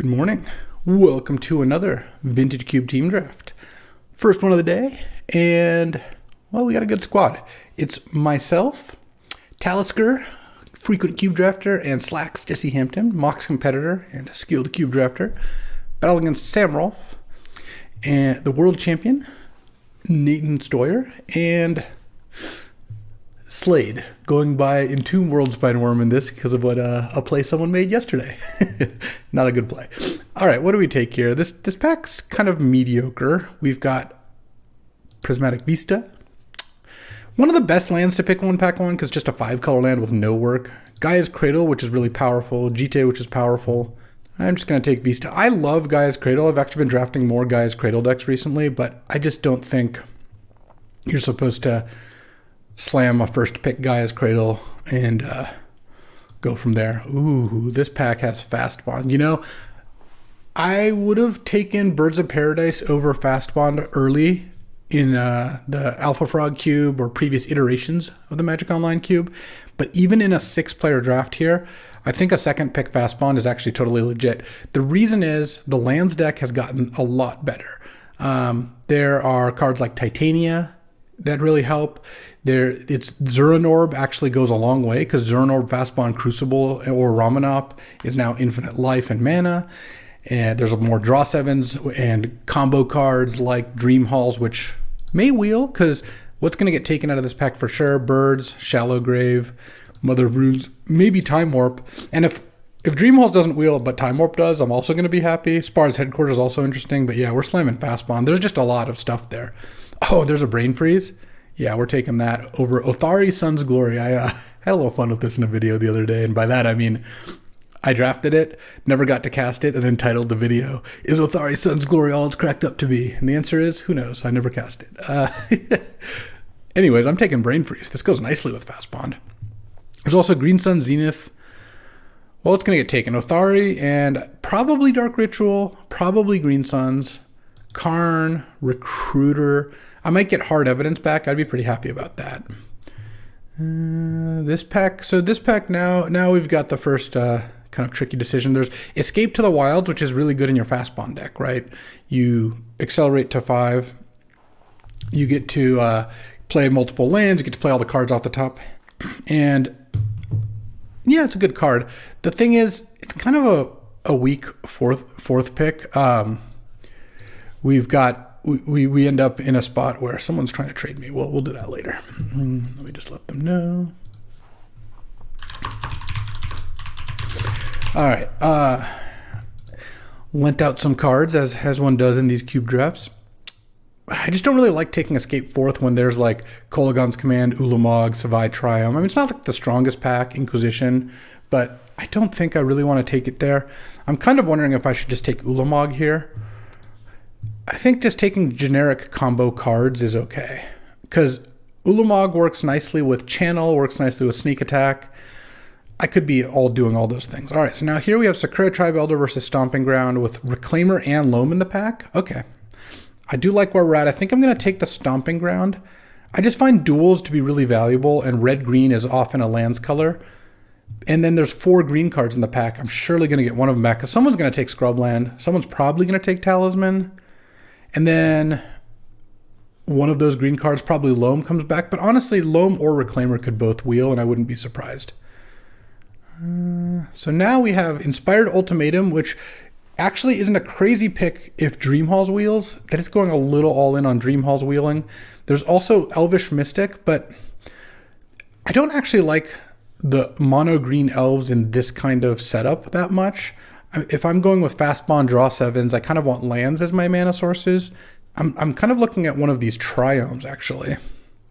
Good morning. Welcome to another Vintage Cube Team Draft. First one of the day, and, well, we got a good squad. It's myself, Talisker, frequent cube drafter, and Slacks, Jesse Hampton, Mox competitor, and a skilled cube drafter, battle against Sam Rolfe, and the world champion, Nathan Stoyer, and Slade, going by Entomb World Spineworm in this because of what a play someone made yesterday. Not a good play. All right, what do we take here? This pack's kind of mediocre. We've got Prismatic Vista. One of the best lands to pick one pack one because just a 5-color land with no work. Gaia's Cradle, which is really powerful. Jite, which is powerful. I'm just going to take Vista. I love Gaia's Cradle. I've actually been drafting more Gaia's Cradle decks recently, but I just don't think you're supposed to slam a first pick Gaia's Cradle and go from there. Ooh, this pack has Fast Bond. You know, I would have taken Birds of Paradise over Fast Bond early in the Alpha Frog cube or previous iterations of the Magic Online cube. But even in a 6-player draft here, I think a second pick Fast Bond is actually totally legit. The reason is the lands deck has gotten a lot better. There are cards like Titania that really help. It's Zuranorb actually goes a long way because Zuranorb, Fastbond, Crucible, or Ramanop is now infinite life and mana. And there's more draw 7s and combo cards like Dream Halls, which may wheel because what's going to get taken out of this pack for sure? Birds, Shallow Grave, Mother of Runes, maybe Time Warp. And if Dream Halls doesn't wheel but Time Warp does, I'm also going to be happy. Spar's Headquarters is also interesting, but yeah, we're slamming Fastbond. There's just a lot of stuff there. Oh, there's a Brain Freeze. Yeah, we're taking that over Othari Sun's Glory. I had a little fun with this in a video the other day, and by that I mean I drafted it, never got to cast it, and then titled the video, "Is Othari Sun's Glory all it's cracked up to be?" And the answer is, who knows? I never cast it. Anyways, I'm taking Brain Freeze. This goes nicely with Fast Bond. There's also Green Sun Zenith. Well, it's going to get taken. Othari and probably Dark Ritual, probably Green Suns, Karn, Recruiter. I might get Hard Evidence back. I'd be pretty happy about that. This pack now we've got the first kind of tricky decision. There's Escape to the Wilds, which is really good in your Fast Bond deck, right? You accelerate to 5. You get to play multiple lands. You get to play all the cards off the top. And yeah, it's a good card. The thing is, it's kind of a weak fourth pick. We end up in a spot where someone's trying to trade me. We'll do that later. Let me just let them know. All right. Lent out some cards as one does in these cube drafts. I just don't really like taking Escape fourth when there's like Kolagon's Command, Ulamog, Savai Triumph. I mean, it's not like the strongest pack, Inquisition, but I don't think I really want to take it there. I'm kind of wondering if I should just take Ulamog here. I think just taking generic combo cards is okay because Ulamog works nicely with Channel, works nicely with Sneak Attack. I could be doing all those things. All right, so now here we have Sakura Tribe Elder versus Stomping Ground with Reclaimer and Loam in the pack. Okay, I do like where we're at. I think I'm going to take the Stomping Ground. I just find duels to be really valuable, and red-green is often a lands color. And then there's 4 green cards in the pack. I'm surely going to get one of them back because someone's going to take Scrubland. Someone's probably going to take Talisman. And then one of those green cards, probably Loam, comes back. But honestly, Loam or Reclaimer could both wheel, and I wouldn't be surprised. So now we have Inspired Ultimatum, which actually isn't a crazy pick if Dream Halls wheels. That is going a little all in on Dream Halls wheeling. There's also Elvish Mystic, but I don't actually like the mono green elves in this kind of setup that much. If I'm going with Fast Bond draw 7s, I kind of want lands as my mana sources. I'm kind of looking at one of these Triomes, actually.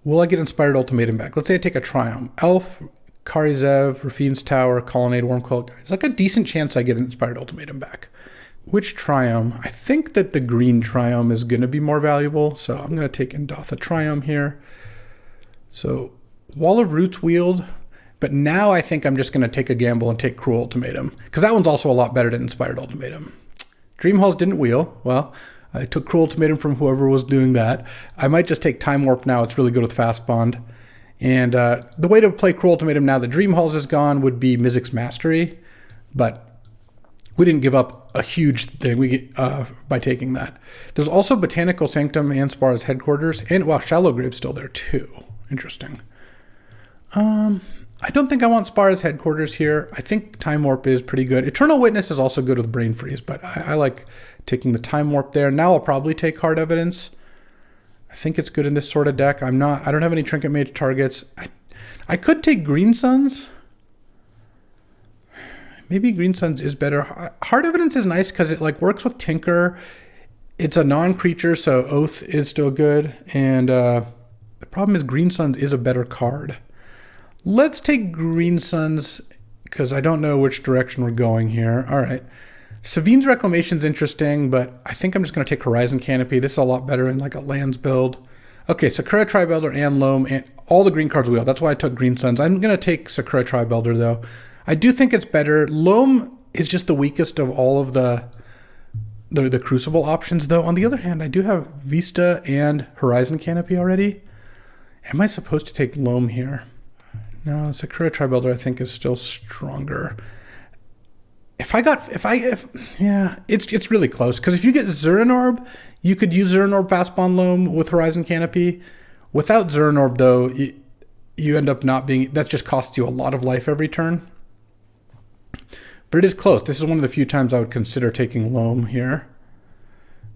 Will I get Inspired Ultimatum back? Let's say I take a Triome. Elf, Karizev, Rafine's Tower, Colonnade, Wormcoil. It's like a decent chance I get an Inspired Ultimatum back. Which Triome? I think that the green Triome is going to be more valuable, so I'm going to take Indotha Triome here. So Wall of Roots wheeled. But now I think I'm just going to take a gamble and take Cruel Ultimatum, because that one's also a lot better than Inspired Ultimatum. Dream Halls didn't wheel. Well, I took Cruel Ultimatum from whoever was doing that. I might just take Time Warp now. It's really good with Fast Bond. And the way to play Cruel Ultimatum now that Dream Halls is gone would be Mizzix Mastery. But we didn't give up a huge thing we get by taking that. There's also Botanical Sanctum and Spar's Headquarters, and wow, Shallow Grave's still there too. Interesting. I don't think I want Spar's Headquarters here. I think Time Warp is pretty good. Eternal Witness is also good with Brain Freeze, but I like taking the Time Warp there. Now I'll probably take Hard Evidence. I think it's good in this sort of deck. I don't have any Trinket Mage targets. I could take Green Suns. Maybe Green Suns is better. Hard Evidence is nice because it like works with Tinker. It's a non-creature, so Oath is still good. And the problem is Green Suns is a better card. Let's take Green Suns because I don't know which direction we're going here. All right. Savine's Reclamation is interesting, but I think I'm just going to take Horizon Canopy. This is a lot better in like a lands build. Okay, Sakura Tribelder and Loam and all the green cards we have. That's why I took Green Suns. I'm going to take Sakura Tribelder though. I do think it's better. Loam is just the weakest of all of the Crucible options though. On the other hand, I do have Vista and Horizon Canopy already. Am I supposed to take Loam here? No, Sakura Tribelder I think is still stronger. Yeah, it's really close. Because if you get Zeranorb, you could use Zeranorb Fastbond Loam with Horizon Canopy. Without Zeranorb though, you end up not being, that just costs you a lot of life every turn. But it is close. This is one of the few times I would consider taking Loam here.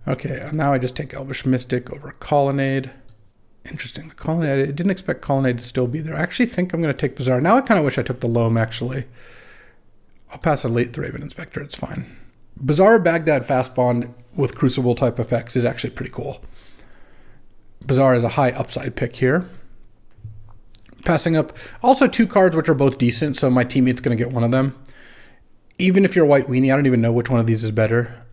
Okay, now I just take Elvish Mystic over Colonnade. Interesting. The Colonnade, I didn't expect Colonnade to still be there. I actually think I'm going to take Bazaar. Now I kind of wish I took the Loam, actually. I'll pass a late the Raven Inspector. It's fine. Bazaar Baghdad Fastbond with Crucible type effects is actually pretty cool. Bazaar is a high upside pick here. Passing up also two cards which are both decent, so my teammate's going to get one of them. Even if you're White Weenie, I don't even know which one of these is better.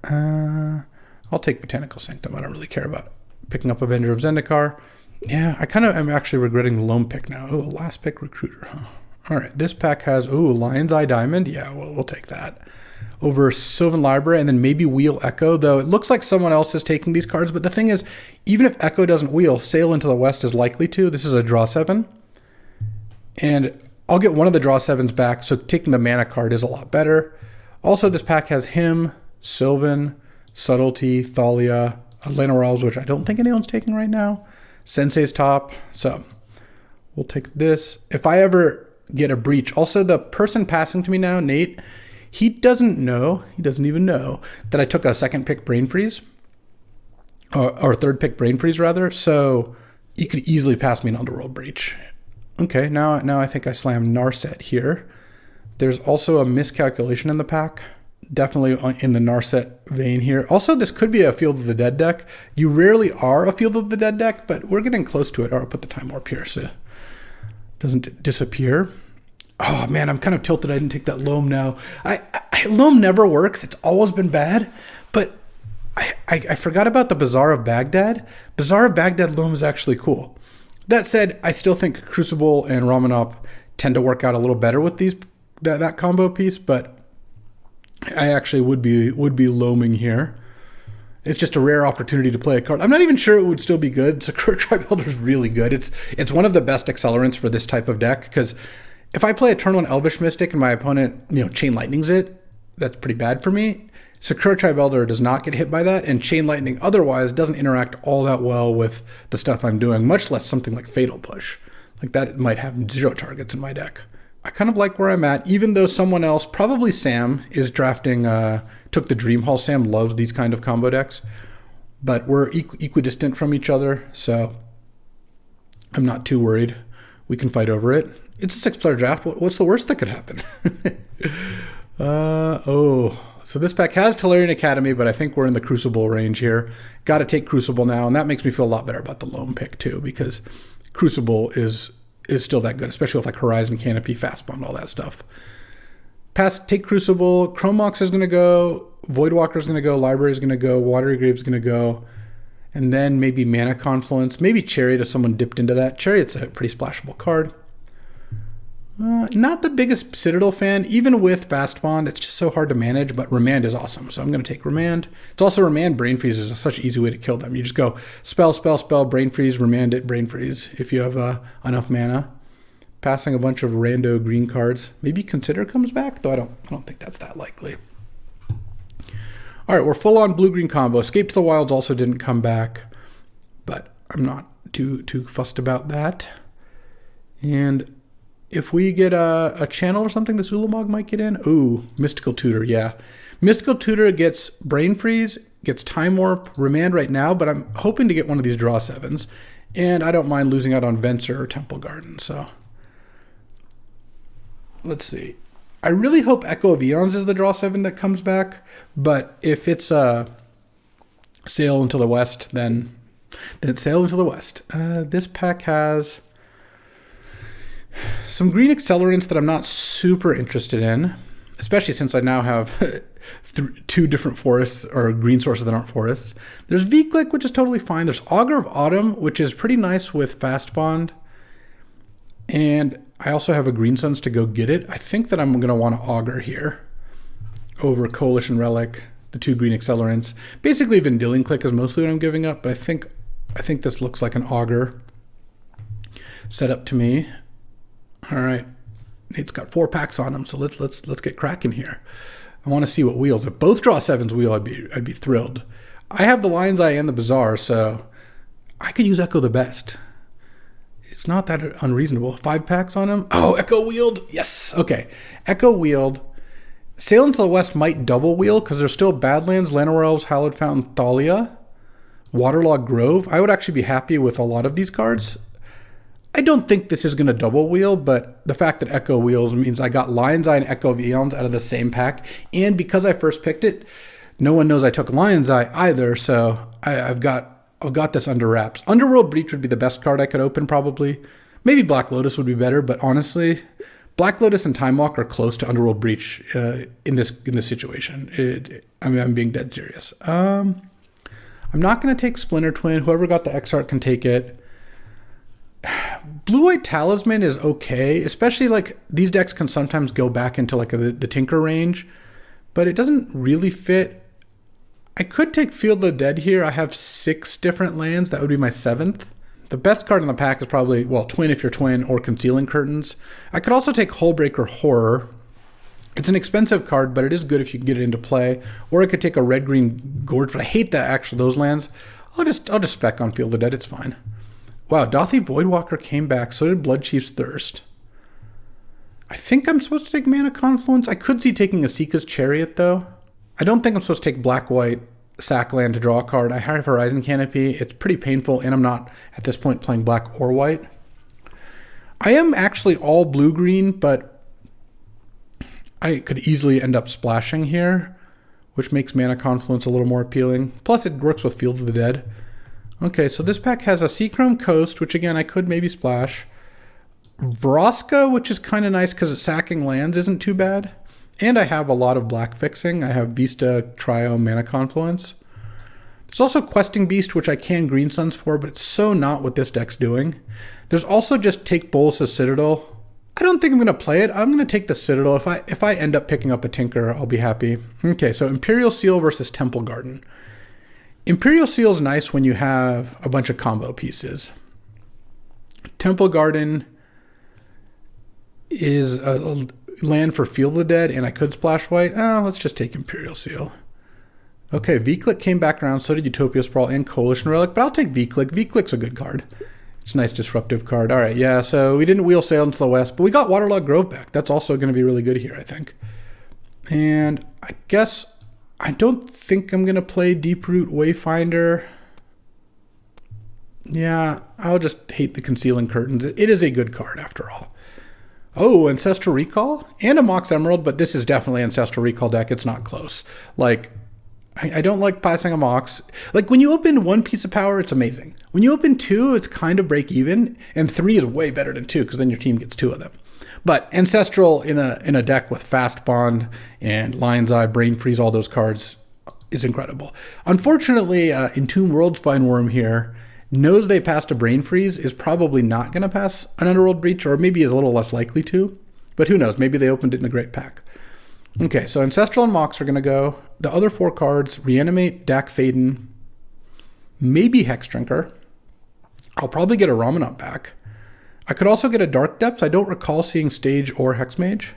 I'll take Botanical Sanctum. I don't really care about picking up Avenger of Zendikar. Yeah, I kind of am actually regretting the Loam pick now. Oh, last pick Recruiter, huh? All right, this pack has, Lion's Eye Diamond. Yeah, we'll take that. Over Sylvan Library and then maybe Wheel Echo, though it looks like someone else is taking these cards. But the thing is, even if Echo doesn't wheel, Sail into the West is likely to. This is a draw 7. And I'll get one of the draw 7s back, so taking the mana card is a lot better. Also, this pack has him, Sylvan, Subtlety, Thalia, Elena Wells, which I don't think anyone's taking right now. Sensei's Top. So we'll take this. If I ever get a breach, also the person passing to me now, Nate, he doesn't even know that I took a second pick Brain Freeze, or third pick Brain Freeze rather. So you could easily pass me an Underworld Breach. Okay, now I think I slammed Narset here. There's also a miscalculation in the pack. Definitely in the Narset vein here. Also, this could be a Field of the Dead deck. You rarely are a Field of the Dead deck, but we're getting close to it. Or I'll put the Time Warp here so it doesn't disappear. Oh man, I'm kind of tilted I didn't take that Loam now. Loam never works. It's always been bad. But I forgot about the Bazaar of Baghdad. Bazaar of Baghdad Loam is actually cool. That said, I still think Crucible and Ramanop tend to work out a little better with that combo piece, but I actually would be Loaming here. It's just a rare opportunity to play a card. I'm not even sure it would still be good. Sakura Tribelder is really good. It's one of the best accelerants for this type of deck, because if I play a turn 1 Elvish Mystic and my opponent, Chain Lightnings it, that's pretty bad for me. Sakura Tribelder does not get hit by that, and Chain Lightning otherwise doesn't interact all that well with the stuff I'm doing, much less something like Fatal Push. Like that might have 0 targets in my deck. I kind of like where I'm at, even though someone else, probably Sam, is drafting, took the Dream Hall. Sam loves these kind of combo decks, but we're equidistant from each other, so I'm not too worried. We can fight over it. It's a 6-player draft. What's the worst that could happen? So this pack has Tolarian Academy, but I think we're in the Crucible range here. Got to take Crucible now, and that makes me feel a lot better about the Loam pick too, because Crucible is still that good, especially with like Horizon Canopy, Fastbond, all that stuff. Take Crucible. Chrome Mox is going to go. Voidwalker is going to go. Library is going to go. Watery Grave is going to go. And then maybe Mana Confluence. Maybe Chariot if someone dipped into that. Chariot's a pretty splashable card. Not the biggest Citadel fan. Even with Fastbond, it's just so hard to manage, but Remand is awesome. So I'm going to take Remand. It's also Remand Brain Freeze is such an easy way to kill them. You just go spell, Brain Freeze, Remand it, Brain Freeze if you have enough mana. Passing a bunch of rando green cards. Maybe Consider comes back, though I don't think that's that likely. All right, we're full on blue-green combo. Escape to the Wilds also didn't come back, but I'm not too fussed about that. And if we get a channel or something, this Ulamog might get in. Ooh, Mystical Tutor, yeah. Mystical Tutor gets Brain Freeze, gets Time Warp, Remand right now, but I'm hoping to get one of these draw 7s. And I don't mind losing out on Venser or Temple Garden, so. Let's see. I really hope Echo of Eons is the draw 7 that comes back, but if it's Sail into the West, then it's Sail into the West. This pack has some green accelerants that I'm not super interested in, especially since I now have 2 different forests or green sources that aren't forests. There's V-Click, which is totally fine. There's Augur of Autumn, which is pretty nice with Fast Bond. And I also have a Green Suns to go get it. I think that I'm going to want to Augur here over Coalition Relic, the 2 green accelerants. Basically, Vendilion Click is mostly what I'm giving up, but I think this looks like an Augur setup to me. All right, Nate's got 4 packs on him, so let's get cracking here. I want to see what wheels. If both draw 7s wheel, I'd be thrilled. I have the Lion's Eye and the Bazaar, so I could use Echo the Best. It's not that unreasonable. 5 packs on him. Oh, Echo wheeled. Yes. Okay. Echo wheeled. Sail into the West might double wheel because there's still Badlands, Llanowar Elves, Hallowed Fountain, Thalia, Waterlogged Grove. I would actually be happy with a lot of these cards. I don't think this is going to double wheel, but the fact that Echo wheels means I got Lion's Eye and Echo of Eons out of the same pack. And because I first picked it, no one knows I took Lion's Eye either, so I've got this under wraps. Underworld Breach would be the best card I could open, probably. Maybe Black Lotus would be better, but honestly, Black Lotus and Time Walk are close to Underworld Breach in this situation. I'm being dead serious. I'm not going to take Splinter Twin. Whoever got the X-Art can take it. Blue-White Talisman is okay, especially like these decks can sometimes go back into like the Tinker range, but it doesn't really fit. I could take Field of the Dead here. I have 6 different lands. That would be my 7th. The best card in the pack is probably, well, Twin if you're Twin, or Concealing Curtains. I could also take Hullbreaker Horror. It's an expensive card, but it is good if you can get it into play. Or I could take a Red-Green Gorge, but I hate that actually those lands. I'll just spec on Field of the Dead. It's fine. Wow, Dothy Voidwalker came back. So did Bloodchief's Thirst. I think I'm supposed to take Mana Confluence. I could see taking Asika's Chariot, though. I don't think I'm supposed to take Black-White sack land to draw a card. I have Horizon Canopy. It's pretty painful, and I'm not, at this point, playing black or white. I am actually all blue-green, but I could easily end up splashing here, which makes Mana Confluence a little more appealing. Plus, it works with Field of the Dead. Okay, so this pack has a Seachrome Coast, which, again, I could maybe splash. Vraska, which is kind of nice because sacking lands isn't too bad. And I have a lot of black fixing. I have Vista, Trio, Mana Confluence. There's also Questing Beast, which I can Green Suns for, but it's so not what this deck's doing. There's also just take Bolas' Citadel. I don't think I'm going to play it. I'm going to take the Citadel. If I end up picking up a Tinker, I'll be happy. Okay, so Imperial Seal versus Temple Garden. Imperial Seal is nice when you have a bunch of combo pieces. Temple Garden is a land for Field of the Dead, and I could splash white. Let's just take Imperial Seal. Okay, V-Click came back around, so did Utopia Sprawl and Coalition Relic, but I'll take V-Click. V-Click's a good card. It's a nice disruptive card. All right, yeah, so we didn't wheel Sail into the West, but we got Waterlogged Grove back. That's also going to be really good here, I think. And I guess I don't think I'm going to play Deeproot Wayfinder. Yeah, I'll just hate the Concealing Curtains. It is a good card, after all. Oh, Ancestral Recall and a Mox Emerald, but this is definitely Ancestral Recall deck. It's not close. Like, I don't like passing a Mox. Like, when you open 1 piece of power, it's amazing. When you open 2, it's kind of break even, and 3 is way better than 2 because then your team gets 2 of them. But Ancestral in a deck with Fast Bond and Lion's Eye, Brain Freeze, all those cards is incredible. Unfortunately, Entomb Worldspine Worm here knows they passed a Brain Freeze, is probably not going to pass an Underworld Breach, or maybe is a little less likely to. But who knows? Maybe they opened it in a great pack. Okay, so Ancestral and Mox are going to go. The other 4 cards, Reanimate, Dak Faden, maybe Hexdrinker. I'll probably get a Ramanut back. I could also get a Dark Depths. I don't recall seeing Stage or Hexmage.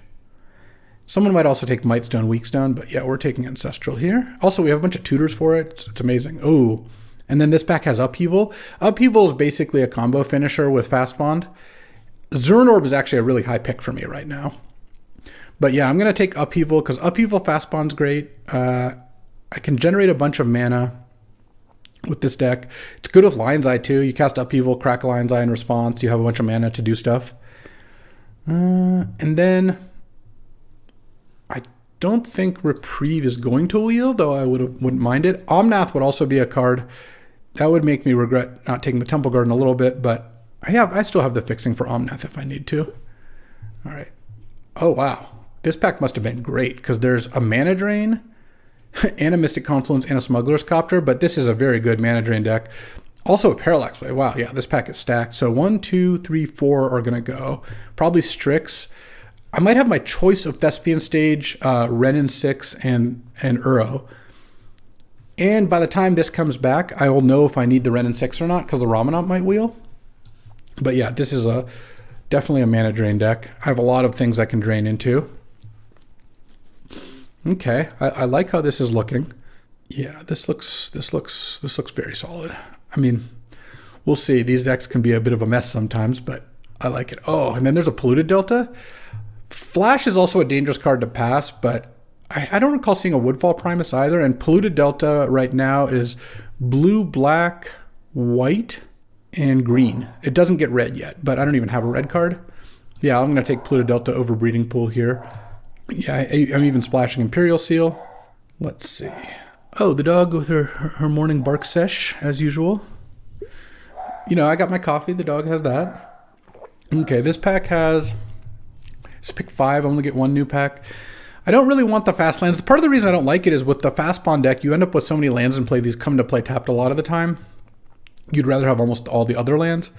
Someone might also take Might Stone, Weak Stone, but yeah, we're taking Ancestral here. Also, we have a bunch of tutors for it. It's amazing. Oh, and then this pack has Upheaval. Upheaval is basically a combo finisher with Fast Bond. Zernorb is actually a really high pick for me right now. But yeah, I'm going to take Upheaval because Upheaval Fast Bond's great. I can generate a bunch of mana with this deck. It's good with Lion's Eye too. You cast Upheaval, crack Lion's Eye in response. You have a bunch of mana to do stuff. And then I don't think Reprieve is going to wheel, though I wouldn't mind it. Omnath would also be a card. That would make me regret not taking the Temple Garden a little bit, but I still have the fixing for Omnath if I need to. All right. Oh, wow. This pack must have been great because there's a Mana Drain and a Mystic Confluence and a Smuggler's Copter, but this is a very good Mana Drain deck. Also a Parallax Wave. Wow, yeah, this pack is stacked. So 1, 2, 3, 4 are going to go. Probably Strix. I might have my choice of Thespian Stage, Renin 6, and Uro. And by the time this comes back, I will know if I need the Renin 6 or not because the Ramanop might wheel. But yeah, this is definitely a Mana Drain deck. I have a lot of things I can drain into. Okay, I like how this is looking. Yeah, this looks very solid. I mean, we'll see. These decks can be a bit of a mess sometimes, but I like it. Oh, and then there's a Polluted Delta. Flash is also a dangerous card to pass, but I don't recall seeing a Woodfall Primus either. And Polluted Delta right now is blue, black, white, and green. It doesn't get red yet, but I don't even have a red card. Yeah, I'm going to take Polluted Delta over Breeding Pool here. Yeah, I'm even splashing Imperial Seal. Let's see. Oh, the dog with her morning bark sesh, as usual. You know, I got my coffee. The dog has that. Okay, this pack has... It's pick 5. I only get 1 new pack. I don't really want the fast lands. Part of the reason I don't like it is with the Fast Bond deck, you end up with so many lands in play. These come to play tapped a lot of the time. You'd rather have almost all the other lands.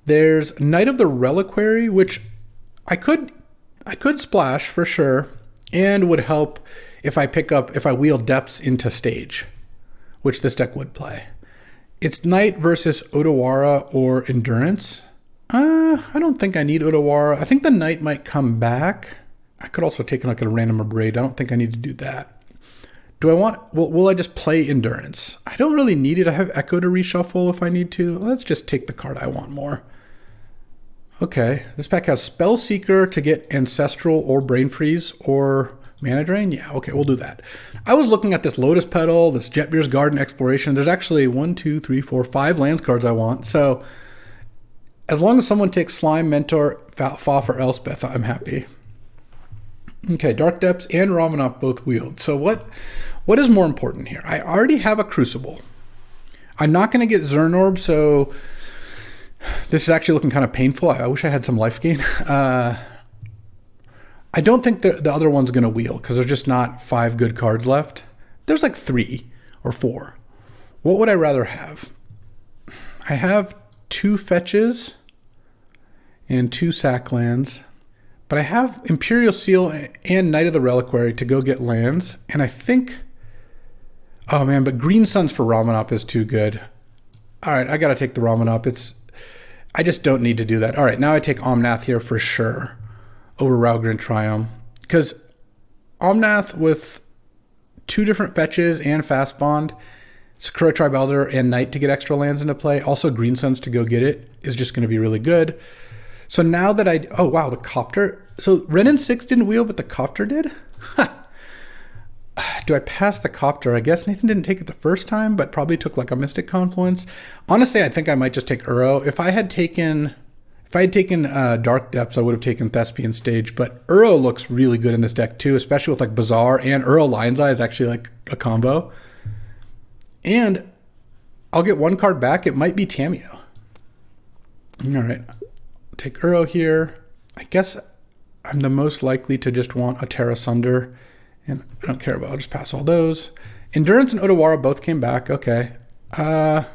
There's Knight of the Reliquary, which I could splash for sure, and would help if I wheel Depths into Stage, which this deck would play. It's Knight versus Otawara or Endurance. I don't think I need Otawara. I think the Knight might come back. I could also take like a random Abrade. I don't think I need to do that. Do I want... Will I just play Endurance? I don't really need it. I have Echo to reshuffle if I need to. Let's just take the card I want more. Okay, this pack has Spellseeker to get Ancestral or Brain Freeze or Mana Drain. Yeah, okay, we'll do that. I was looking at this Lotus Petal, this Jetbeer's Garden Exploration. There's actually 1, 2, 3, 4, 5 lands cards I want. So as long as someone takes Slime, Mentor, Fa, or Elspeth, I'm happy. Okay, Dark Depths and Ramanop both wield. So what is more important here? I already have a Crucible. I'm not going to get Zernorb, so this is actually looking kind of painful. I wish I had some life gain. I don't think the other one's going to wheel because there's just not 5 good cards left. There's like 3 or 4. What would I rather have? I have 2 fetches and 2 sack lands. But I have Imperial Seal and Knight of the Reliquary to go get lands. And I think... Oh, man, but Green Suns for Ramanop is too good. All right, I got to take the Ramanop. I just don't need to do that. All right, now I take Omnath here for sure over Raugrin Triumph. Because Omnath with 2 different fetches and Fast Bond, Sakura Tribe Elder and Knight to get extra lands into play, also Green Suns to go get it, is just going to be really good. So now that oh wow, the Copter. So Renin 6 didn't wheel, but the Copter did? Do I pass the Copter? I guess Nathan didn't take it the first time, but probably took like a Mystic Confluence. Honestly, I think I might just take Uro. If I had taken Dark Depths, I would have taken Thespian Stage, but Uro looks really good in this deck too, especially with like Bazaar, and Uro Lion's Eye is actually like a combo. And I'll get 1 card back. It might be Tamiyo. All right. Take Uro here. I guess I'm the most likely to just want a Terra Sunder, and I don't care about. I'll just pass all those. Endurance and Otawara both came back. Okay. I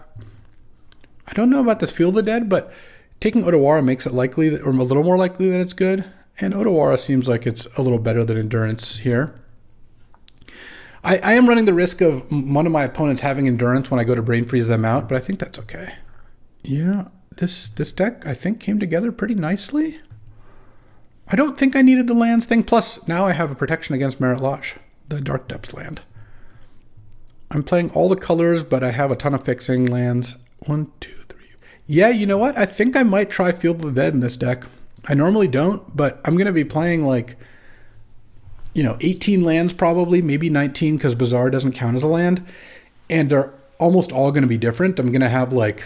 don't know about this Field of the Dead, but taking Otawara makes it likely, or a little more likely that it's good. And Otawara seems like it's a little better than Endurance here. I am running the risk of one of my opponents having Endurance when I go to Brain Freeze them out, but I think that's okay. Yeah. This deck, I think, came together pretty nicely. I don't think I needed the lands thing. Plus, now I have a protection against Merit Lodge, the Dark Depths land. I'm playing all the colors, but I have a ton of fixing lands. 1, 2, 3. Yeah, you know what? I think I might try Field of the Dead in this deck. I normally don't, but I'm going to be playing like, 18 lands probably, maybe 19 because Bazaar doesn't count as a land. And they're almost all going to be different. I'm going to have like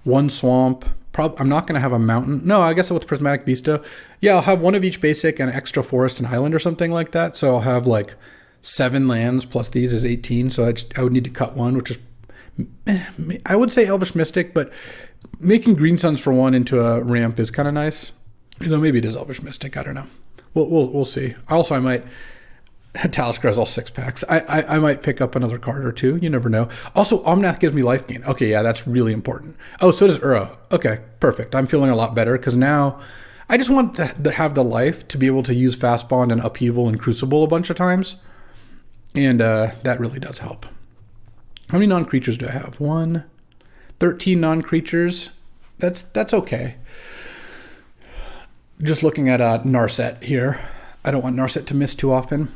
one swamp. I'm not going to have a mountain. No, I guess with Prismatic Vista. Yeah, I'll have one of each basic and extra forest and island or something like that. So I'll have like 7 lands plus these is 18. So I would need to cut one, which is, I would say Elvish Mystic, but making Green Suns for 1 into a ramp is kind of nice. Maybe it is Elvish Mystic. I don't know. We'll see. Also, I might Taliscar's all 6-packs. I might pick up another card or two. You never know. Also, Omnath gives me life gain. Okay, yeah, that's really important. Oh, so does Uro. Okay, perfect. I'm feeling a lot better because now I just want to have the life to be able to use Fast Bond and Upheaval and Crucible a bunch of times. And that really does help. How many non-creatures do I have? 13 non-creatures. That's okay. Just looking at Narset here. I don't want Narset to miss too often.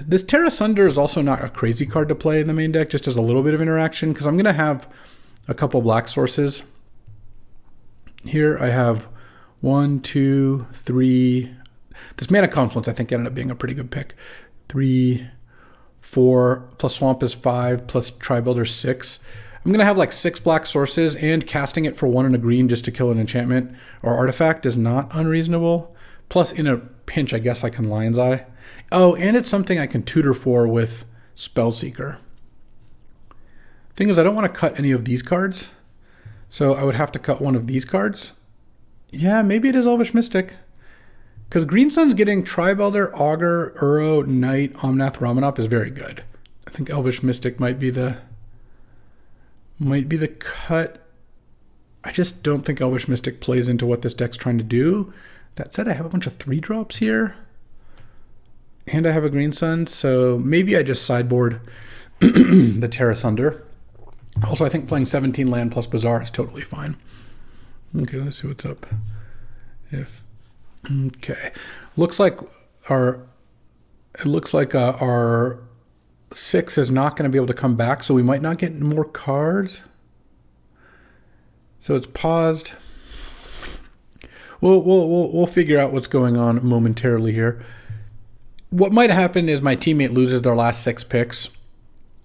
This Terra Sunder is also not a crazy card to play in the main deck, just as a little bit of interaction, because I'm going to have a couple black sources. Here I have 1, 2, 3. This Mana Confluence I think ended up being a pretty good pick. 3, 4, plus Swamp is 5, plus Tri-Builder 6. I'm going to have like 6 black sources, and casting it for 1 and a green just to kill an enchantment or artifact is not unreasonable. Plus, in a pinch, I guess I can Lion's Eye. Oh, and it's something I can tutor for with Spellseeker. Thing is, I don't want to cut any of these cards, so I would have to cut one of these cards. Yeah, maybe it is Elvish Mystic. Because Green Sun's getting Tri-Builder, Augur, Uro, Knight, Omnath, Ramanop is very good. I think Elvish Mystic might be the cut. I just don't think Elvish Mystic plays into what this deck's trying to do. That said, I have a bunch of 3-drops here. And I have a Green Sun, so maybe I just sideboard the Terra Sunder. Also, I think playing 17 land plus Bazaar is totally fine. Okay, let's see what's up. Okay. Looks like our 6 is not going to be able to come back, so we might not get more cards. So it's paused. We'll figure out what's going on momentarily here. What might happen is my teammate loses their last 6 picks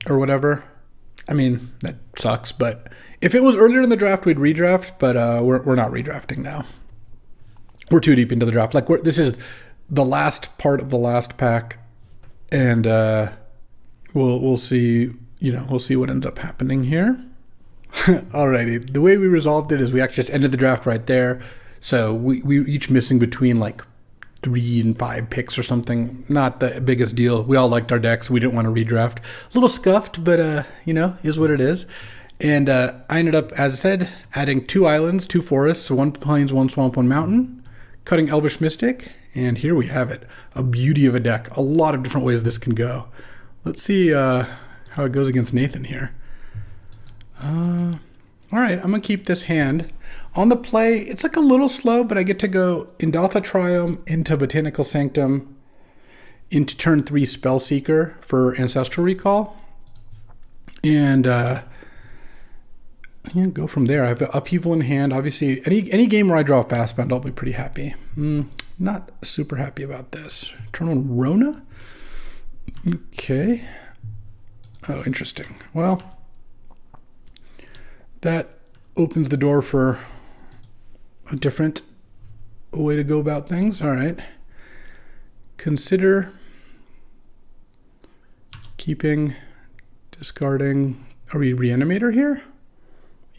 or whatever. I mean, that sucks, but if it was earlier in the draft, we'd redraft, but we're not redrafting now. We're too deep into the draft. This is the last part of the last pack, and we'll see. We'll see what ends up happening here. Alrighty, the way we resolved it is we actually just ended the draft right there. So we each missing between like 3 and 5 picks or something. Not the biggest deal. We all liked our decks. We didn't want to redraft. A little scuffed, but is what it is. And I ended up, as I said, adding 2 islands, 2 forests, 1 plains, 1 swamp, 1 mountain, cutting Elvish Mystic, and here we have it. A beauty of a deck. A lot of different ways this can go. Let's see how it goes against Nathan here. All right, I'm going to keep this hand. On the play, it's like a little slow, but I get to go Indaltha Triome into Botanical Sanctum into turn 3 Spellseeker for Ancestral Recall. And go from there. I have Upheaval in hand. Obviously, any game where I draw a fast bound, I'll be pretty happy. Not super happy about this. Turn on Rona? Okay. Oh, interesting. Well, that opens the door for a different way to go about things. All right. Consider keeping, discarding. Are we Reanimator here?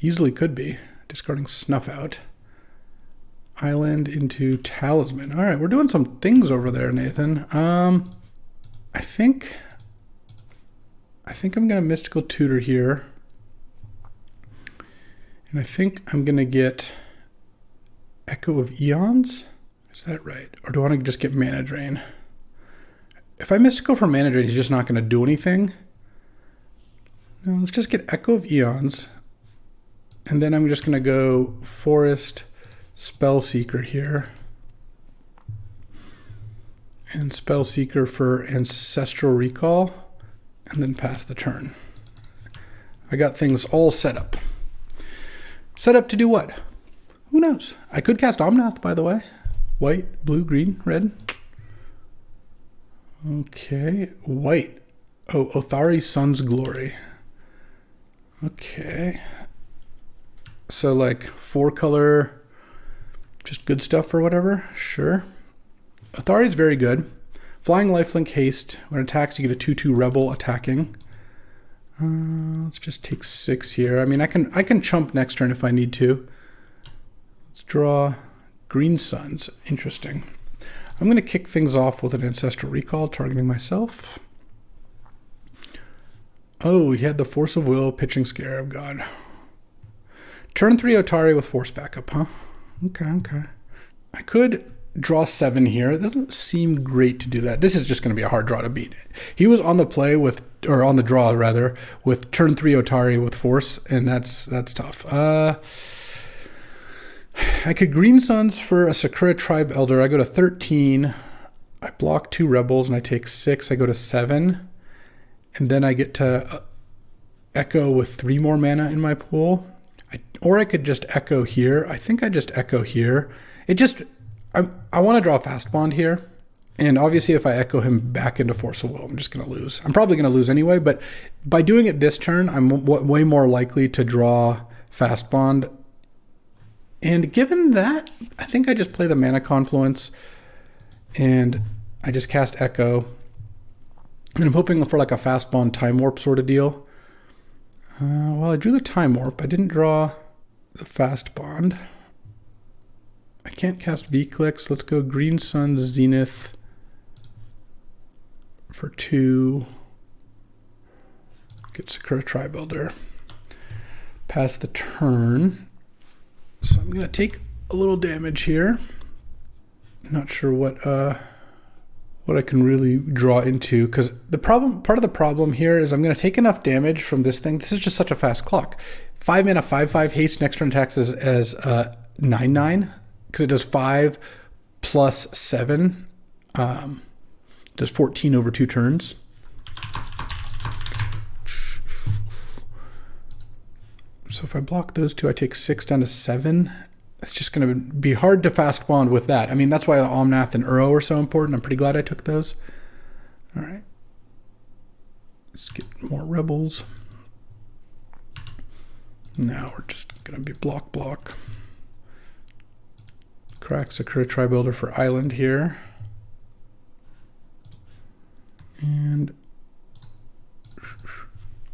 Easily could be. Discarding Snuff Out. Island into Talisman. All right, we're doing some things over there, Nathan. I think I'm going to Mystical Tutor here. And I think I'm going to get Echo of Eons. Is that right? Or do I want to just get Mana Drain? If I Mystical for Mana Drain, he's just not going to do anything. No, let's just get Echo of Eons. And then I'm just going to go Forest, Spellseeker here. And Spellseeker for Ancestral Recall. And then pass the turn. I got things all set up. Set up to do what? Who knows? I could cast Omnath, by the way. White, blue, green, red. Okay, white. Oh, Othari's Sun's Glory. Okay. So like 4-color, just good stuff or whatever? Sure. Othari's very good. Flying Lifelink Haste. When it attacks, you get a 2/2 Rebel attacking. Let's just take 6 here. I mean, I can chump next turn if I need to. Let's draw Green Suns. Interesting. I'm going to kick things off with an Ancestral Recall, targeting myself. Oh, he had the Force of Will, Pitching Scarab God. Turn 3 Otari with Force backup, huh? Okay. I could draw 7 here. It doesn't seem great to do that. This is just going to be a hard draw to beat. He was on the play with, or on the draw rather, with turn 3 Otari with Force, and that's tough. I could Green Suns for a Sakura Tribe Elder. I go to 13. I block 2 Rebels and I take 6. I go to 7. And then I get to Echo with 3 more mana in my pool. Or I could just Echo here. I think I just Echo here. I want to draw a Fast Bond here. And obviously if I Echo him back into Force of Will, I'm just going to lose. I'm probably going to lose anyway, but by doing it this turn, I'm way more likely to draw Fast Bond. And given that, I think I just play the Mana Confluence and I just cast Echo. And I'm hoping for like a Fast Bond Time Warp sort of deal. Well, I drew the Time Warp. I didn't draw the Fast Bond. I can't cast V-Clicks. Let's go Green Sun Zenith for 2. Get Sakura Tribe Elder. Pass the turn. So I'm going to take a little damage here. Not sure what I can really draw into, because part of the problem here is I'm going to take enough damage from this thing. This is just such a fast clock. 5 mana, 5/5 haste. Next turn attacks as 9/9, because it does 5 plus 7. Does 14 over 2 turns. So if I block those 2, I take 6 down to 7. It's just going to be hard to Fast Bond with that. I mean, that's why Omnath and Uro are so important. I'm pretty glad I took those. All right. Let's get more Rebels. Now we're just going to be block. Crack Sakura Tribe Elder for Island here. And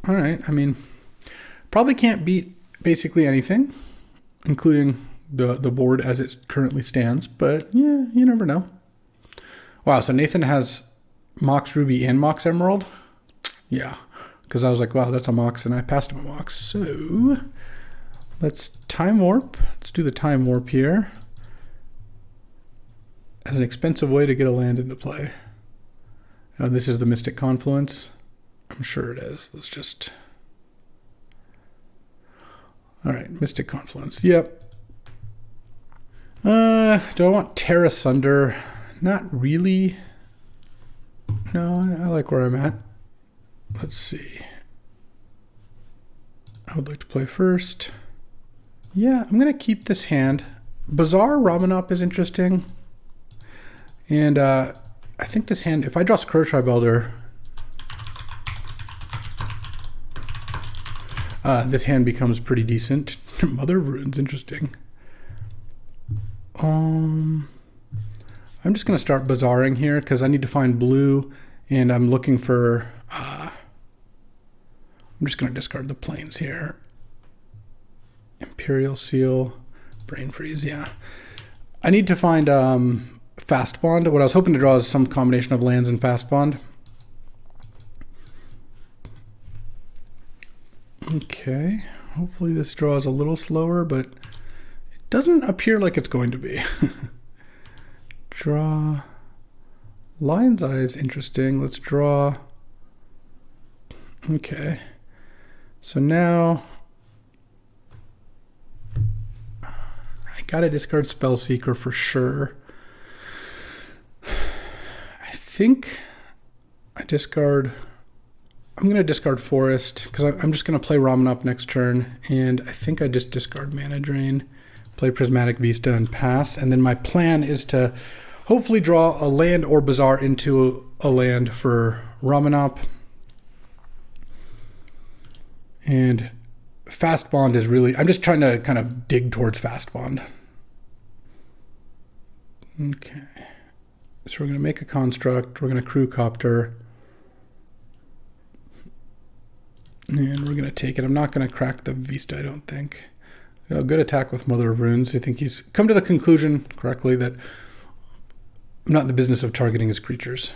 all right, I mean, probably can't beat basically anything, including the board as it currently stands, but yeah, you never know. Wow, so Nathan has Mox Ruby and Mox Emerald? Yeah, because I was like, wow, that's a Mox, and I passed him a Mox. So let's Time Warp. Let's do the Time Warp here as an expensive way to get a land into play. This is the Mystic Confluence. I'm sure it is. Let's just... All right, Mystic Confluence. Yep. Do I want Terra Sunder? Not really. No, I like where I'm at. Let's see. I would like to play first. Yeah, I'm going to keep this hand. Bazaar Ramanop is interesting. And I think this hand, if I draw Sakura Tribe Elder, this hand becomes pretty decent. Mother of Runes, interesting. I'm just going to start Bazaaring here because I need to find blue, and I'm looking for... I'm just going to discard the planes here. Imperial Seal, Brain Freeze, yeah. I need to find Fast Bond. What I was hoping to draw is some combination of lands and Fast Bond. Okay, hopefully this draw is a little slower, but it doesn't appear like it's going to be. Draw Lion's Eye is interesting. Let's draw. Okay, so now I Gotta discard Spellseeker for sure. I think I'm going to discard Forest because I'm just going to play Ramen up next turn. And I think I just discard Mana Drain, play Prismatic Vista, and pass. And then my plan is to hopefully draw a land or Bazaar into a land for Ramanop. And Fast Bond is really, I'm just trying to kind of dig towards Fast Bond. Okay. So we're going to make a construct. We're going to Crew Copter. And we're going to take it. I'm not going to crack the Vista, I don't think. A good attack with Mother of Runes. I think he's come to the conclusion correctly that I'm not in the business of targeting his creatures.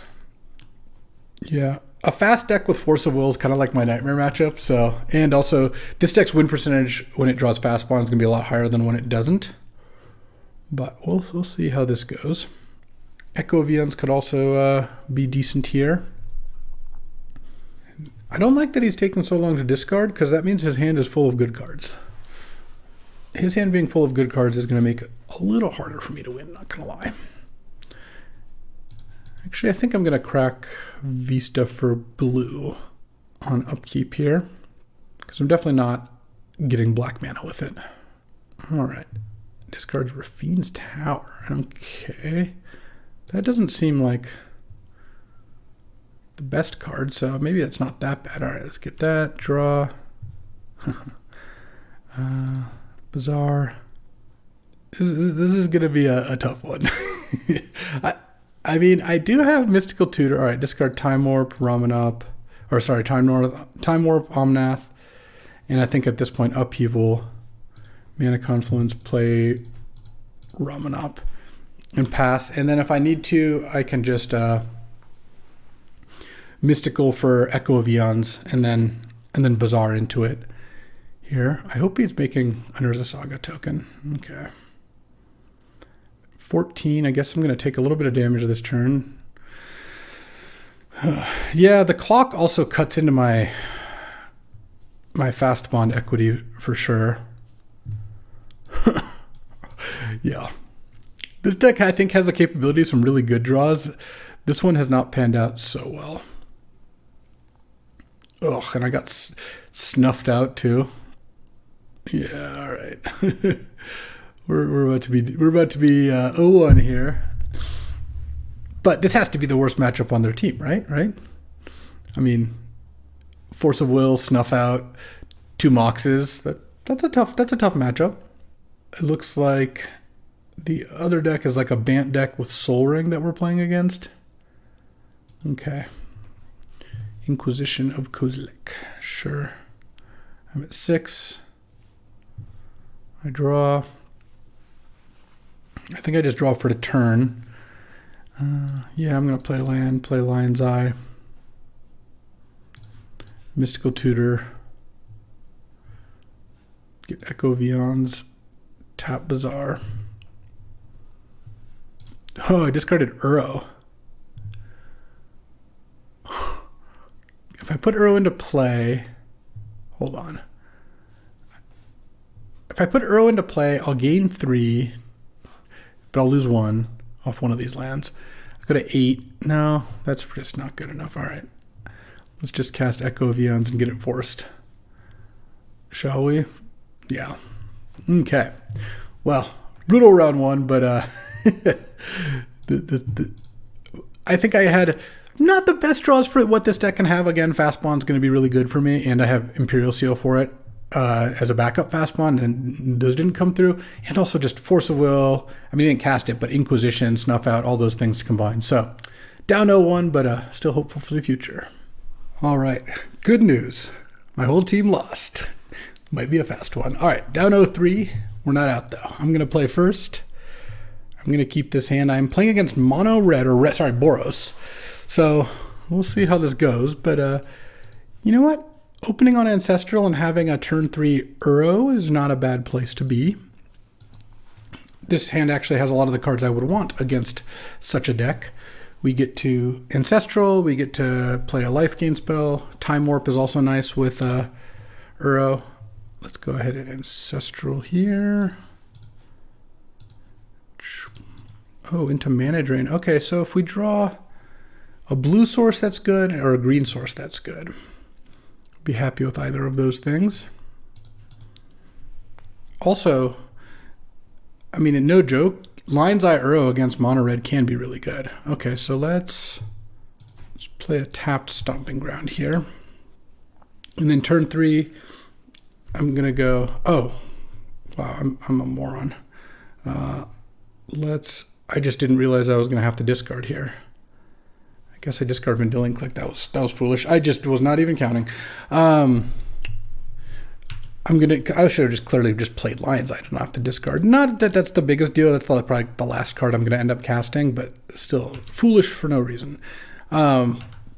Yeah. A fast deck with Force of Will is kind of like my nightmare matchup. So, and also, this deck's win percentage when it draws Fast Bond is going to be a lot higher than when it doesn't. But we'll see how this goes. Echo of Eons could also be decent here. I don't like that he's taken so long to discard because that means his hand is full of good cards. His hand being full of good cards is going to make it a little harder for me to win, not going to lie. Actually, I think I'm going to crack Vista for blue on upkeep here because I'm definitely not getting black mana with it. All right. Discards Rafine's Tower. Okay. That doesn't seem like the best card, so maybe it's not that bad. All right, let's get that. Draw. Bazaar. This is going to be a tough one. I mean, I do have Mystical Tutor. All right, discard Time Warp, Ramanop. Or sorry, Time Warp, Omnath. And I think at this point, Upheaval, Mana Confluence, play Ramanop, and pass. And then if I need to, I can just Mystical for Echo of Eons, and then Bazaar into it here. I hope he's making an Urza Saga token. Okay. 14. I guess I'm going to take a little bit of damage this turn. Yeah, the clock also cuts into my Fast Bond equity for sure. Yeah. This deck, I think, has the capability of some really good draws. This one has not panned out so well. Ugh, and I got snuffed out too. Yeah, all right. we're about to be 0-1 here. But this has to be the worst matchup on their team, right? Right? I mean, Force of Will, snuff out, 2 Moxes. That's a tough matchup. It looks like the other deck is like a Bant deck with Soul Ring that we're playing against. Okay. Inquisition of Kozilek. Sure. I'm at 6. I draw. I think I just draw for the turn. Yeah, I'm going to play land, play Lion's Eye. Mystical Tutor. Get Echo of Eons. Tap Bazaar. Oh, I discarded Uro. If I put Uro into play, hold on. If I put Uro into play, I'll gain 3, but I'll lose 1 off one of these lands. I go to 8. No, that's just not good enough. All right. Let's just cast Echo of Eons and get it forced. Shall we? Yeah. Okay. Well, brutal round 1, but I think I had not the best draws for what this deck can have. Again, Fast Bond's going to be really good for me, and I have Imperial Seal for it as a backup Fast Bond, and those didn't come through. And also just Force of Will. I mean, I didn't cast it, but Inquisition, Snuff Out, all those things combined. So down 0-1, but still hopeful for the future. All right, good news. My whole team lost. Might be a fast one. All right, down 0-3. We're not out, though. I'm going to play first. I'm going to keep this hand. I'm playing against mono red, Boros. So we'll see how this goes. But you know what? Opening on Ancestral and having a turn 3 Uro is not a bad place to be. This hand actually has a lot of the cards I would want against such a deck. We get to Ancestral. We get to play a life gain spell. Time Warp is also nice with Uro. Let's go ahead and Ancestral here. Oh, into mana drain. Okay, so if we draw a blue source, that's good, or a green source, that's good. Be happy with either of those things. Also, I mean, no joke, Lion's Eye Uro against mono red can be really good. Okay, so let's play a tapped Stomping Ground here. And then turn 3, I'm gonna go, oh, wow, I'm a moron. I just didn't realize I was gonna have to discard here. I guess I discard Vendilion Click. That was foolish. I just was not even counting. I should have just clearly just played Lion's Eye. I don't have to discard. Not that that's the biggest deal. That's probably the last card I'm gonna end up casting, but still foolish for no reason.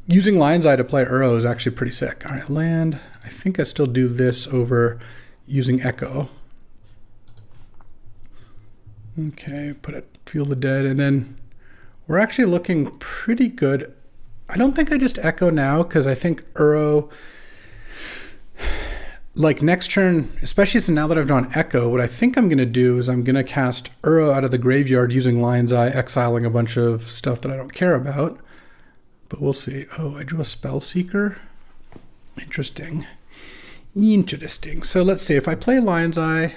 Using Lion's Eye to play Uro is actually pretty sick. All right, land. I think I still do this over using Echo. Okay, put it, Feel the Dead, and then we're actually looking pretty good. I don't think I just Echo now, because I think Uro, like next turn, especially since now that I've drawn Echo, what I think I'm going to do is I'm going to cast Uro out of the graveyard using Lion's Eye, exiling a bunch of stuff that I don't care about. But we'll see. Oh, I drew a Spell Seeker. Interesting. Interesting. So let's see. If I play Lion's Eye...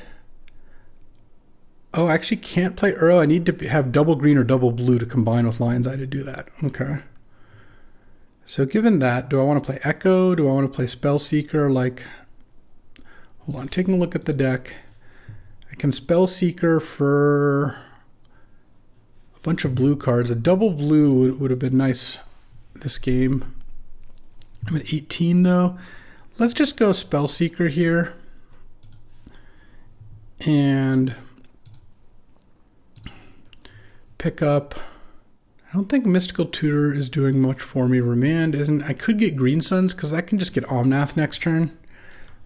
Oh, I actually can't play Uro. I need to have double green or double blue to combine with Lion's Eye to do that. Okay. So given that, do I want to play Echo? Do I want to play Spell Seeker? Like, hold on. Taking a look at the deck. I can Spell Seeker for a bunch of blue cards. A double blue would have been nice this game. I'm at 18 though. Let's just go Spell Seeker here. And pick up. I don't think Mystical Tutor is doing much for me. Remand isn't. I could get Green Suns because I can just get Omnath next turn.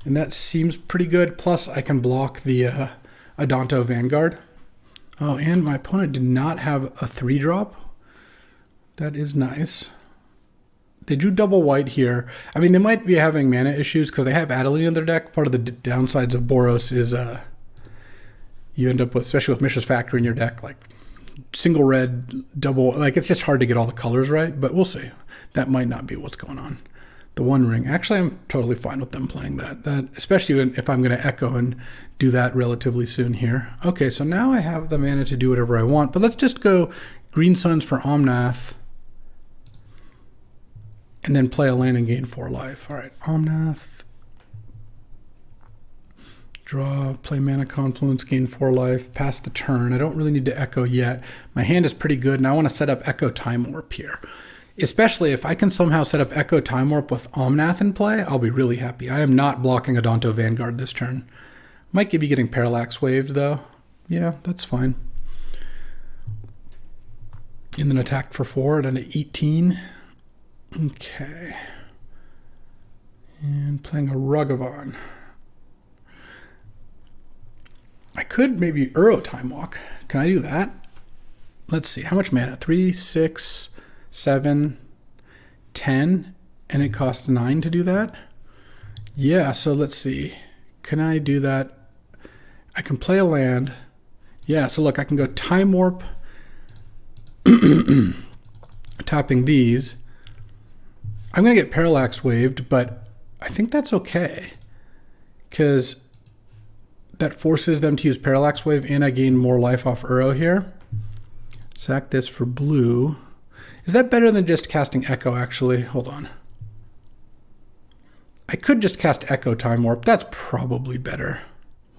And that seems pretty good. Plus I can block the Adonto Vanguard. Oh, and my opponent did not have a 3-drop. That is nice. They drew double white here. I mean, they might be having mana issues because they have Adeline in their deck. Part of the downsides of Boros is you end up with, especially with Mishra's Factory in your deck, like single red, double, like it's just hard to get all the colors right, but we'll see. That might not be what's going on. The One Ring, actually I'm totally fine with them playing that especially if I'm going to Echo and do that relatively soon here. Okay, so now I have the mana to do whatever I want, but let's just go Green Suns for Omnath. And then play a land and gain 4 life. All right, Omnath. Draw, play Mana Confluence, gain 4 life, pass the turn. I don't really need to Echo yet. My hand is pretty good, and I want to set up Echo Time Warp here. Especially if I can somehow set up Echo Time Warp with Omnath in play, I'll be really happy. I am not blocking Adonto Vanguard this turn. Might be getting Parallax Waved, though. Yeah, that's fine. And then attack for 4 and an 18. Okay. And playing a Rugavon. I could maybe Uro Time Walk. Can I do that? Let's see. How much mana? 3, 6, 7, 10. And it costs 9 to do that? Yeah, so let's see. Can I do that? I can play a land. Yeah, so look, I can go Time Warp. Tapping these. I'm going to get Parallax Waved, but I think that's okay. Because that forces them to use Parallax Wave, and I gain more life off Uro here. Sack this for blue. Is that better than just casting Echo, actually? Hold on. I could just cast Echo Time Warp. That's probably better.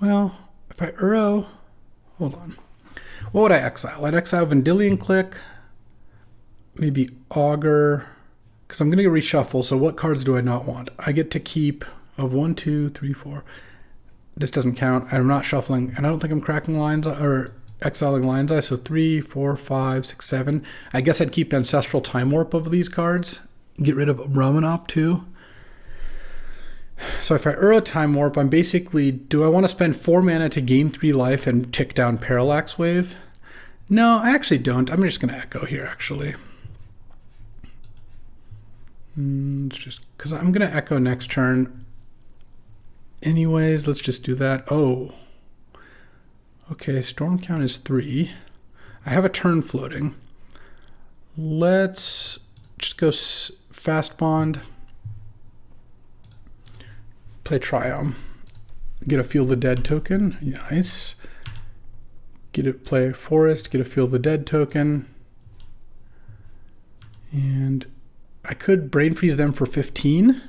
Well, if I Uro... Hold on. What would I exile? I'd exile Vendilion Click. Maybe Augur... Because I'm going to reshuffle, so what cards do I not want? I get to keep of 1, 2, 3, 4. This doesn't count. I'm not shuffling, and I don't think I'm cracking Lion's Eye, or exiling Lion's Eye, so 3, 4, 5, 6, 7. I guess I'd keep Ancestral Time Warp of these cards. Get rid of Romanop, too. So if I Uro Time Warp, I'm basically, do I want to spend 4 mana to gain 3 life and tick down Parallax Wave? No, I actually don't. I'm just going to Echo here, actually. It's just because I'm going to Echo next turn. Anyways, let's just do that. Oh. Okay, Storm count is 3. I have a turn floating. Let's just go fast bond. Play Triumph. Get a Feel the Dead token. Nice. Play Forest. Get a Feel the Dead token. And I could Brain Freeze them for 15.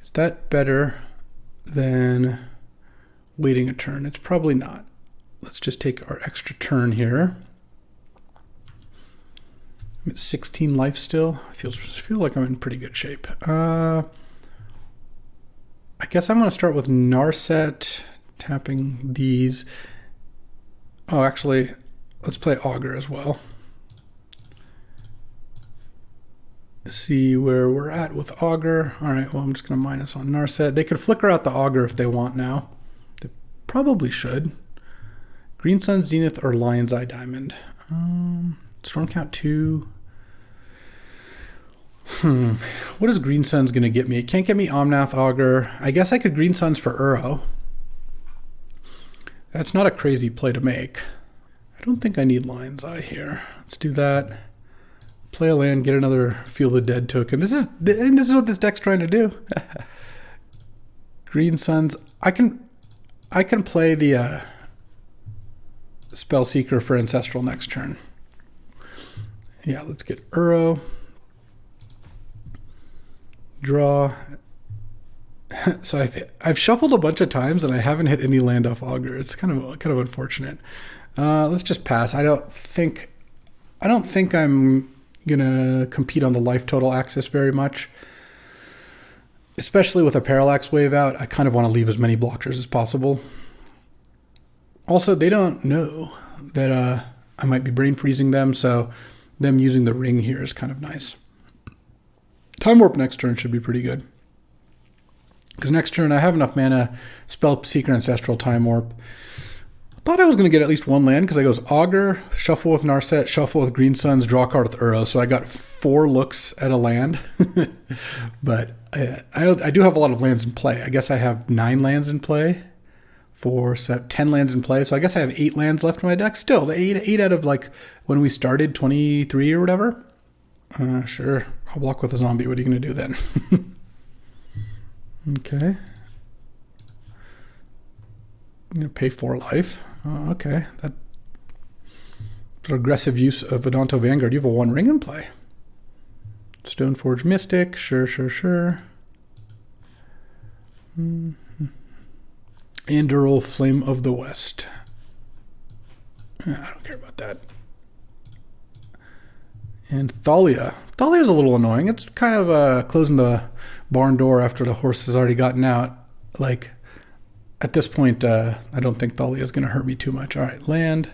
Is that better than waiting a turn? It's probably not. Let's just take our extra turn here. I'm at 16 life still. I feel like I'm in pretty good shape. I guess I'm going to start with Narset, tapping these. Oh, actually, let's play Augur as well. See where we're at with Augur. All right, well, I'm just going to minus on Narset. They could flicker out the Augur if they want now. They probably should. Green Sun, Zenith, or Lion's Eye Diamond. Storm Count 2. What is Green Sun's going to get me? It can't get me Omnath, Augur. I guess I could Green Suns for Uro. That's not a crazy play to make. I don't think I need Lion's Eye here. Let's do that. Play a land, get another Feel the Dead token. This is what this deck's trying to do. Green Suns. I can play the Spell Seeker for Ancestral next turn. Yeah, let's get Uro. Draw. So I've shuffled a bunch of times and I haven't hit any land off Augur. It's kind of unfortunate. Let's just pass. I don't think I'm gonna compete on the life total axis very much, especially with a Parallax Wave out. I kind of want to leave as many blockers as possible. Also, they don't know that I might be brain freezing them, so them using the ring here is kind of nice. Time Warp next turn should be pretty good, because next turn I have enough mana, Spell Seeker, Ancestral, Time Warp. I thought I was going to get at least one land, because I goes Augur, shuffle with Narset, shuffle with Green Suns, draw a card with Uro, so I got 4 looks at a land. But I do have a lot of lands in play. I guess I have 9 lands in play, 10 lands in play, so I guess I have 8 lands left in my deck. Still, the 8 out of like when we started, 23 or whatever. Sure, I'll block with a zombie. What are you going to do then? Okay. I'm going to pay 4 life. Okay. That's an aggressive use of Vedanta Vanguard. You have a 1 ring in play. Stoneforge Mystic. Sure. Anduril Flame of the West. I don't care about that. And Thalia. Thalia's a little annoying. It's kind of closing the barn door after the horse has already gotten out. Like, at this point, I don't think Thalia's going to hurt me too much. All right, land.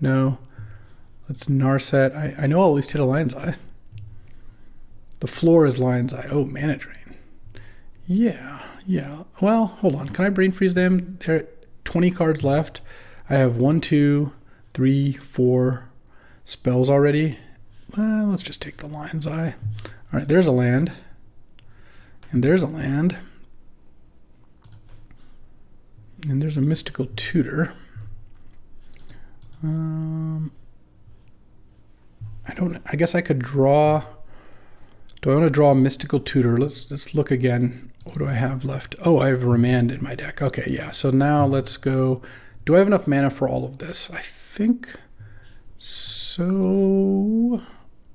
No. Let's Narset. I know I'll at least hit a Lion's Eye. The floor is Lion's Eye. Oh, Mana Drain. Yeah. Well, hold on. Can I Brain Freeze them? There are 20 cards left. I have 1, 2, 3, 4 spells already. Well, let's just take the Lion's Eye. All right, there's a land. And there's a land. And there's a Mystical Tutor. I guess I could draw. Do I want to draw a Mystical Tutor? Let's look again. What do I have left? Oh, I have Remand in my deck. Okay, yeah. So now let's go. Do I have enough mana for all of this? I think so.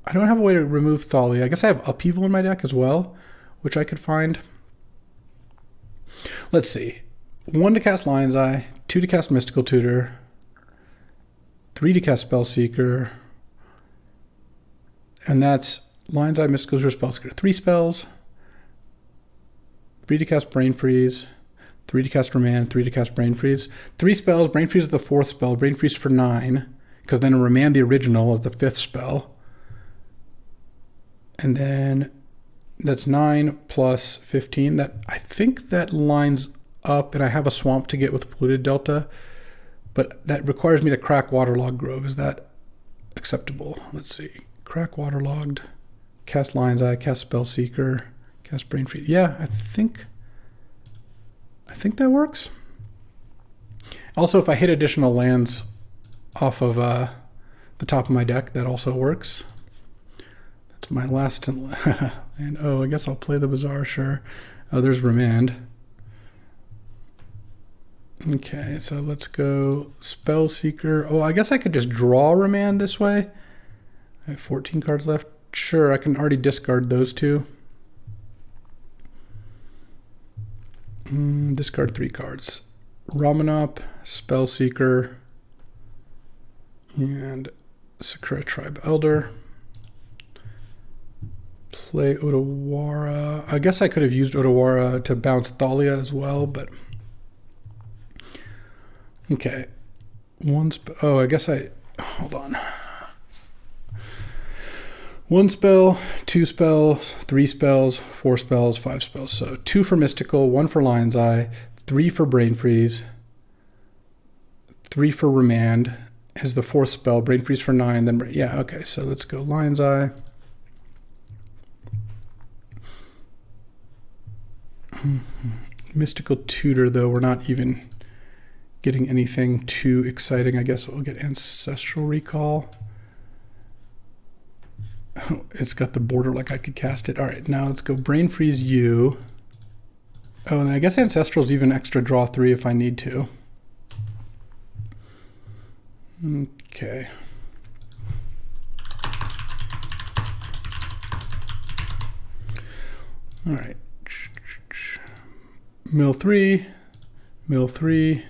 I don't have a way to remove Thalia. I guess I have Upheaval in my deck as well, which I could find. Let's see. 1 to cast Lion's Eye, 2 to cast Mystical Tutor, 3 to cast Spell Seeker, and that's Lion's Eye, Mystical Tutor, Spell Seeker. 3 spells, 3 to cast Brain Freeze, 3 to cast Remand, 3 to cast Brain Freeze. 3 spells, Brain Freeze is the 4th spell, Brain Freeze for 9, because then Remand the original is the 5th spell. And then that's 9 plus 15. I think that lines up, and I have a swamp to get with Polluted Delta, but that requires me to crack Waterlogged Grove. Is that acceptable? Let's see. Crack Waterlogged, cast Lion's Eye, cast Spell Seeker, cast Brain Freeze. Yeah, I think that works. Also, if I hit additional lands off of the top of my deck. That also works. That's my last and oh, I guess I'll play the Bazaar, sure. Oh, there's Remand. Okay, so let's go Spell Seeker. Oh, I guess I could just draw Remand this way. I have 14 cards left. Sure, I can already discard those two. Discard 3 cards. Ramanop, Spell Seeker, and Sakura Tribe Elder. Play Otawara. I guess I could have used Otawara to bounce Thalia as well, but okay. Oh, I guess hold on. 1 spell, 2 spells, 3 spells, 4 spells, 5 spells. So 2 for Mystical, 1 for Lion's Eye, 3 for Brain Freeze, 3 for Remand as the 4th spell. Brain Freeze for 9. Then yeah, okay. So let's go Lion's Eye. Mystical Tutor, though we're not even getting anything too exciting. I guess we'll get Ancestral Recall. Oh, it's got the border like I could cast it. All right, now let's go Brain Freeze you. Oh, and I guess Ancestral's even extra draw 3 if I need to. Okay. All right. Mill 3, Mill 3.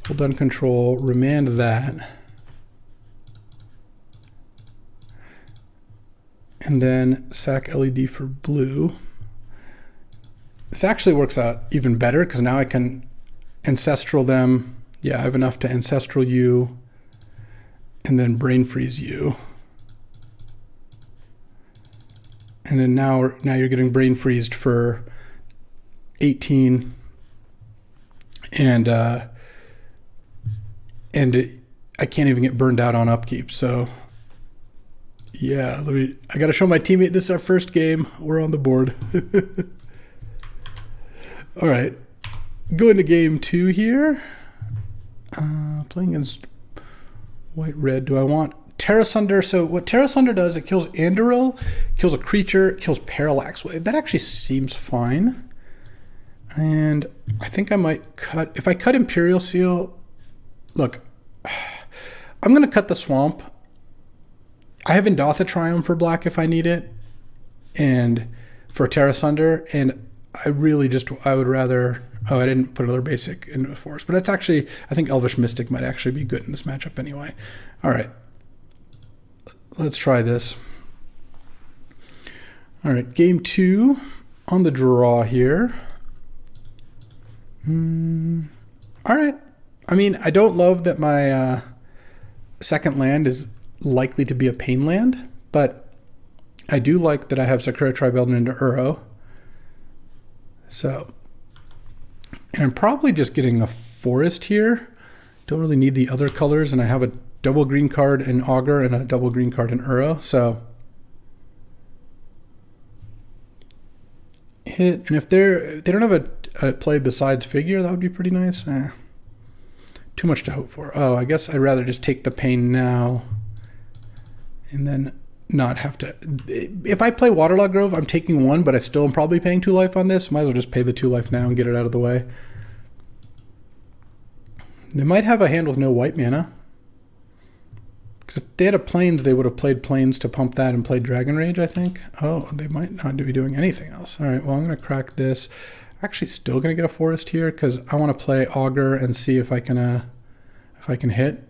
Hold on control, Remand that. And then sack LED for blue. This actually works out even better because now I can Ancestral them. Yeah, I have enough to Ancestral you and then Brain Freeze you. And then now you're getting Brain Freezed for 18. And I can't even get burned out on upkeep, so yeah, I gotta show my teammate this is our first game. We're on the board. All right, going to game 2 here. Playing against white-red. Do I want Terra Sunder? So what Terra Sunder does, it kills Anduril, kills a creature, kills Parallax Wave. That actually seems fine. And I think I might cut, if I cut Imperial Seal, look, I'm gonna cut the Swamp. I have Indotha Triumph for black if I need it, and for Terra Sunder, and I would rather, oh, I didn't put another basic in the forest, but that's actually, I think Elvish Mystic might actually be good in this matchup anyway. All right, let's try this. All right, game 2 on the draw here. All right, I mean, I don't love that my second land is likely to be a pain land, but I do like that I have Sakura Tribe Elder into Uro. So, and I'm probably just getting a forest here. Don't really need the other colors, and I have a double green card in Augur and a double green card in Uro. So hit, and if they don't have a play besides Figure, that would be pretty nice. Too much to hope for. Oh, I guess I'd rather just take the pain now and then not have to. If I play Waterlogged Grove, I'm taking 1, but I still am probably paying 2 life on this. Might as well just pay the 2 life now and get it out of the way. They might have a hand with no white mana. Because if they had a Plains, they would have played Plains to pump that and played Dragon Rage, I think. Oh, they might not be doing anything else. All right, well, I'm going to crack this. Actually still going to get a forest here because I want to play Augur and see if I can hit.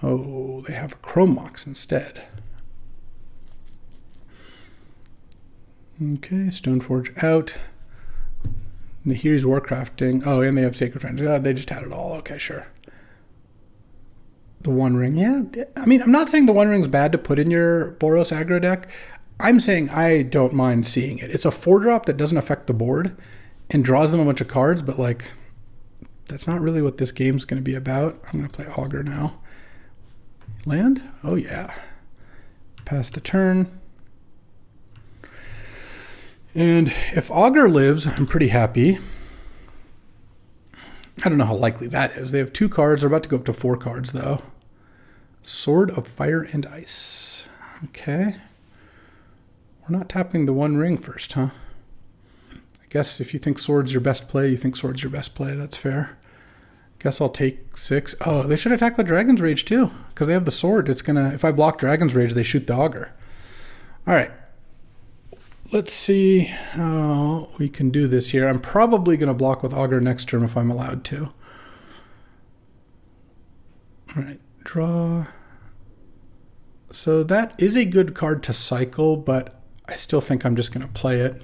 Oh, they have a Chrome Mox instead. Okay, Stoneforge out. Nahiri's Warcrafting. Oh, and they have Sacred Friends. Oh, they just had it all. Okay, sure. The One Ring. Yeah, I mean, I'm not saying the One Ring's bad to put in your Boros aggro deck. I'm saying I don't mind seeing it. It's a 4-drop that doesn't affect the board and draws them a bunch of cards, but like, that's not really what this game's going to be about. I'm going to play Augur now. Land? Oh, yeah. Pass the turn. And if Augur lives, I'm pretty happy. I don't know how likely that is. They have 2 cards. They're about to go up to 4 cards, though. Sword of Fire and Ice. Okay. We're not tapping the 1 ring first, huh? I guess if you think sword's your best play, you think sword's your best play. That's fair. Guess I'll take 6. Oh, they should attack with Dragon's Rage, too. Because they have the sword. It's gonna... If I block Dragon's Rage, they shoot the Augur. All right. Let's see how we can do this here. I'm probably going to block with Augur next turn if I'm allowed to. All right, draw. So that is a good card to cycle, but I still think I'm just going to play it.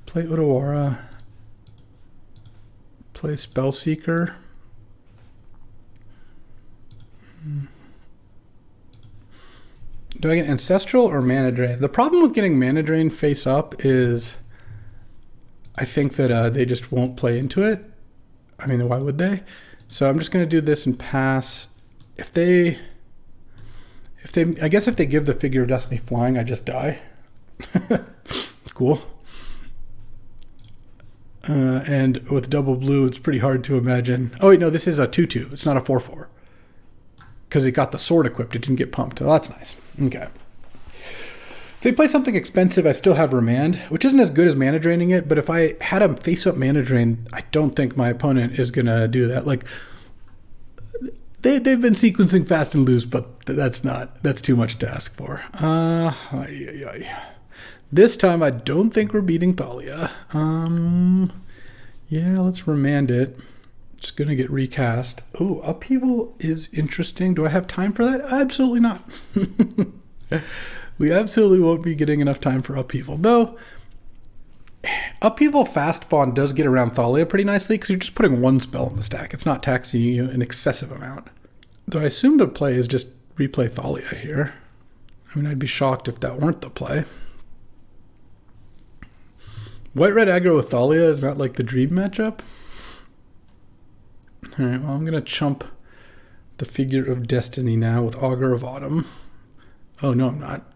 Play Otawara. Play Spellseeker. Do I get Ancestral or Mana Drain? The problem with getting Mana Drain face up is I think that they just won't play into it. I mean, why would they? So I'm just going to do this and pass. I guess if they give the Figure of Destiny flying, I just die. Cool. And with double blue, it's pretty hard to imagine. Oh, wait, no, this is a 2/2. It's not a 4/4. Because it got the sword equipped. It didn't get pumped. So that's nice. Okay. If they play something expensive, I still have Remand, which isn't as good as Mana Draining it, but if I had a face-up Mana Drain, I don't think my opponent is going to do that. Like, they've been sequencing fast and loose, but that's too much to ask for. This time, I don't think we're beating Thalia. Yeah, let's Remand it. It's going to get recast. Oh, Upheaval is interesting. Do I have time for that? Absolutely not. We absolutely won't be getting enough time for Upheaval. Though, Upheaval Fast Bond does get around Thalia pretty nicely because you're just putting 1 spell in the stack. It's not taxing you an excessive amount. Though I assume the play is just replay Thalia here. I mean, I'd be shocked if that weren't the play. White-red aggro with Thalia is not like the dream matchup. All right, well, I'm going to chump the Figure of Destiny now with Augur of Autumn. Oh, no, I'm not.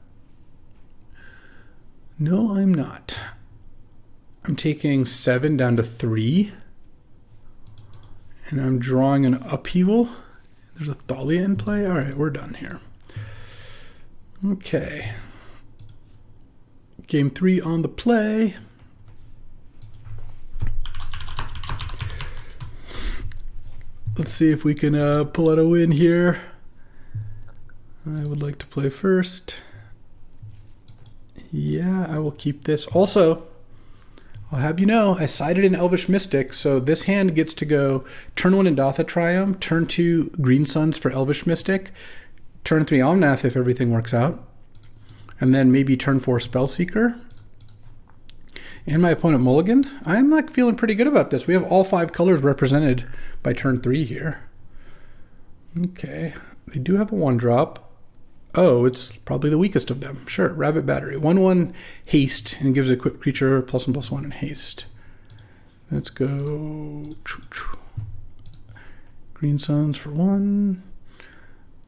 No, I'm not. I'm taking 7 down to 3. And I'm drawing an Upheaval. There's a Thalia in play. All right, we're done here. Okay. Game 3 on the play. Let's see if we can pull out a win here. I would like to play first. Yeah, I will keep this. Also, I'll have you know, I sided in Elvish Mystic, so this hand gets to go turn 1 Indatha Triumph, turn 2 Green Suns for Elvish Mystic, turn 3 Omnath if everything works out, and then maybe turn 4 Spellseeker. And my opponent mulliganed. I'm like feeling pretty good about this. We have all 5 colors represented by turn 3 here. Okay. They do have a 1-drop. Oh, it's probably the weakest of them. Sure, Rabbit Battery. 1/1 haste and gives a quick creature +1/+1 in haste. Let's go. Green Suns for 1.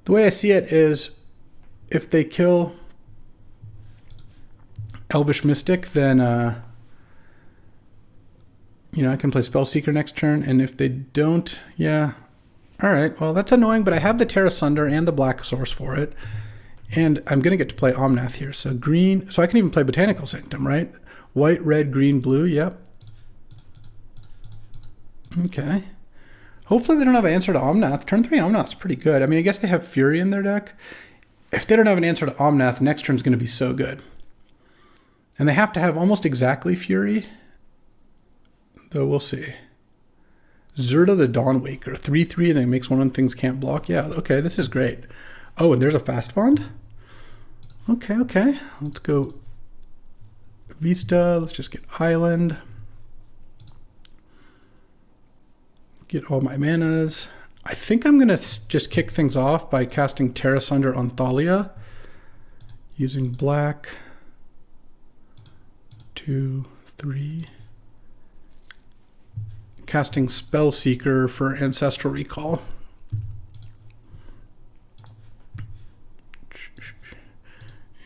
The way I see it is if they kill Elvish Mystic, then I can play Spellseeker next turn, and if they don't, yeah. All right, well, that's annoying, but I have the Terra Sunder and the Black Source for it, and I'm going to get to play Omnath here. So green, so I can even play Botanical Sanctum, right? White, red, green, blue, yep. Okay. Hopefully they don't have an answer to Omnath. Turn 3 Omnath's pretty good. I mean, I guess they have Fury in their deck. If they don't have an answer to Omnath, next turn's going to be so good. And they have to have almost exactly Fury. Though we'll see. Zerta the Dawnwaker. 3/3 and it makes 1/1 things can't block. Yeah, okay, this is great. Oh, and there's a Fast Bond? Okay. Let's go Vista. Let's just get Island. Get all my manas. I think I'm going to just kick things off by casting Terra Sunder on Thalia. Using black. 2, 3. Casting Spellseeker for Ancestral Recall.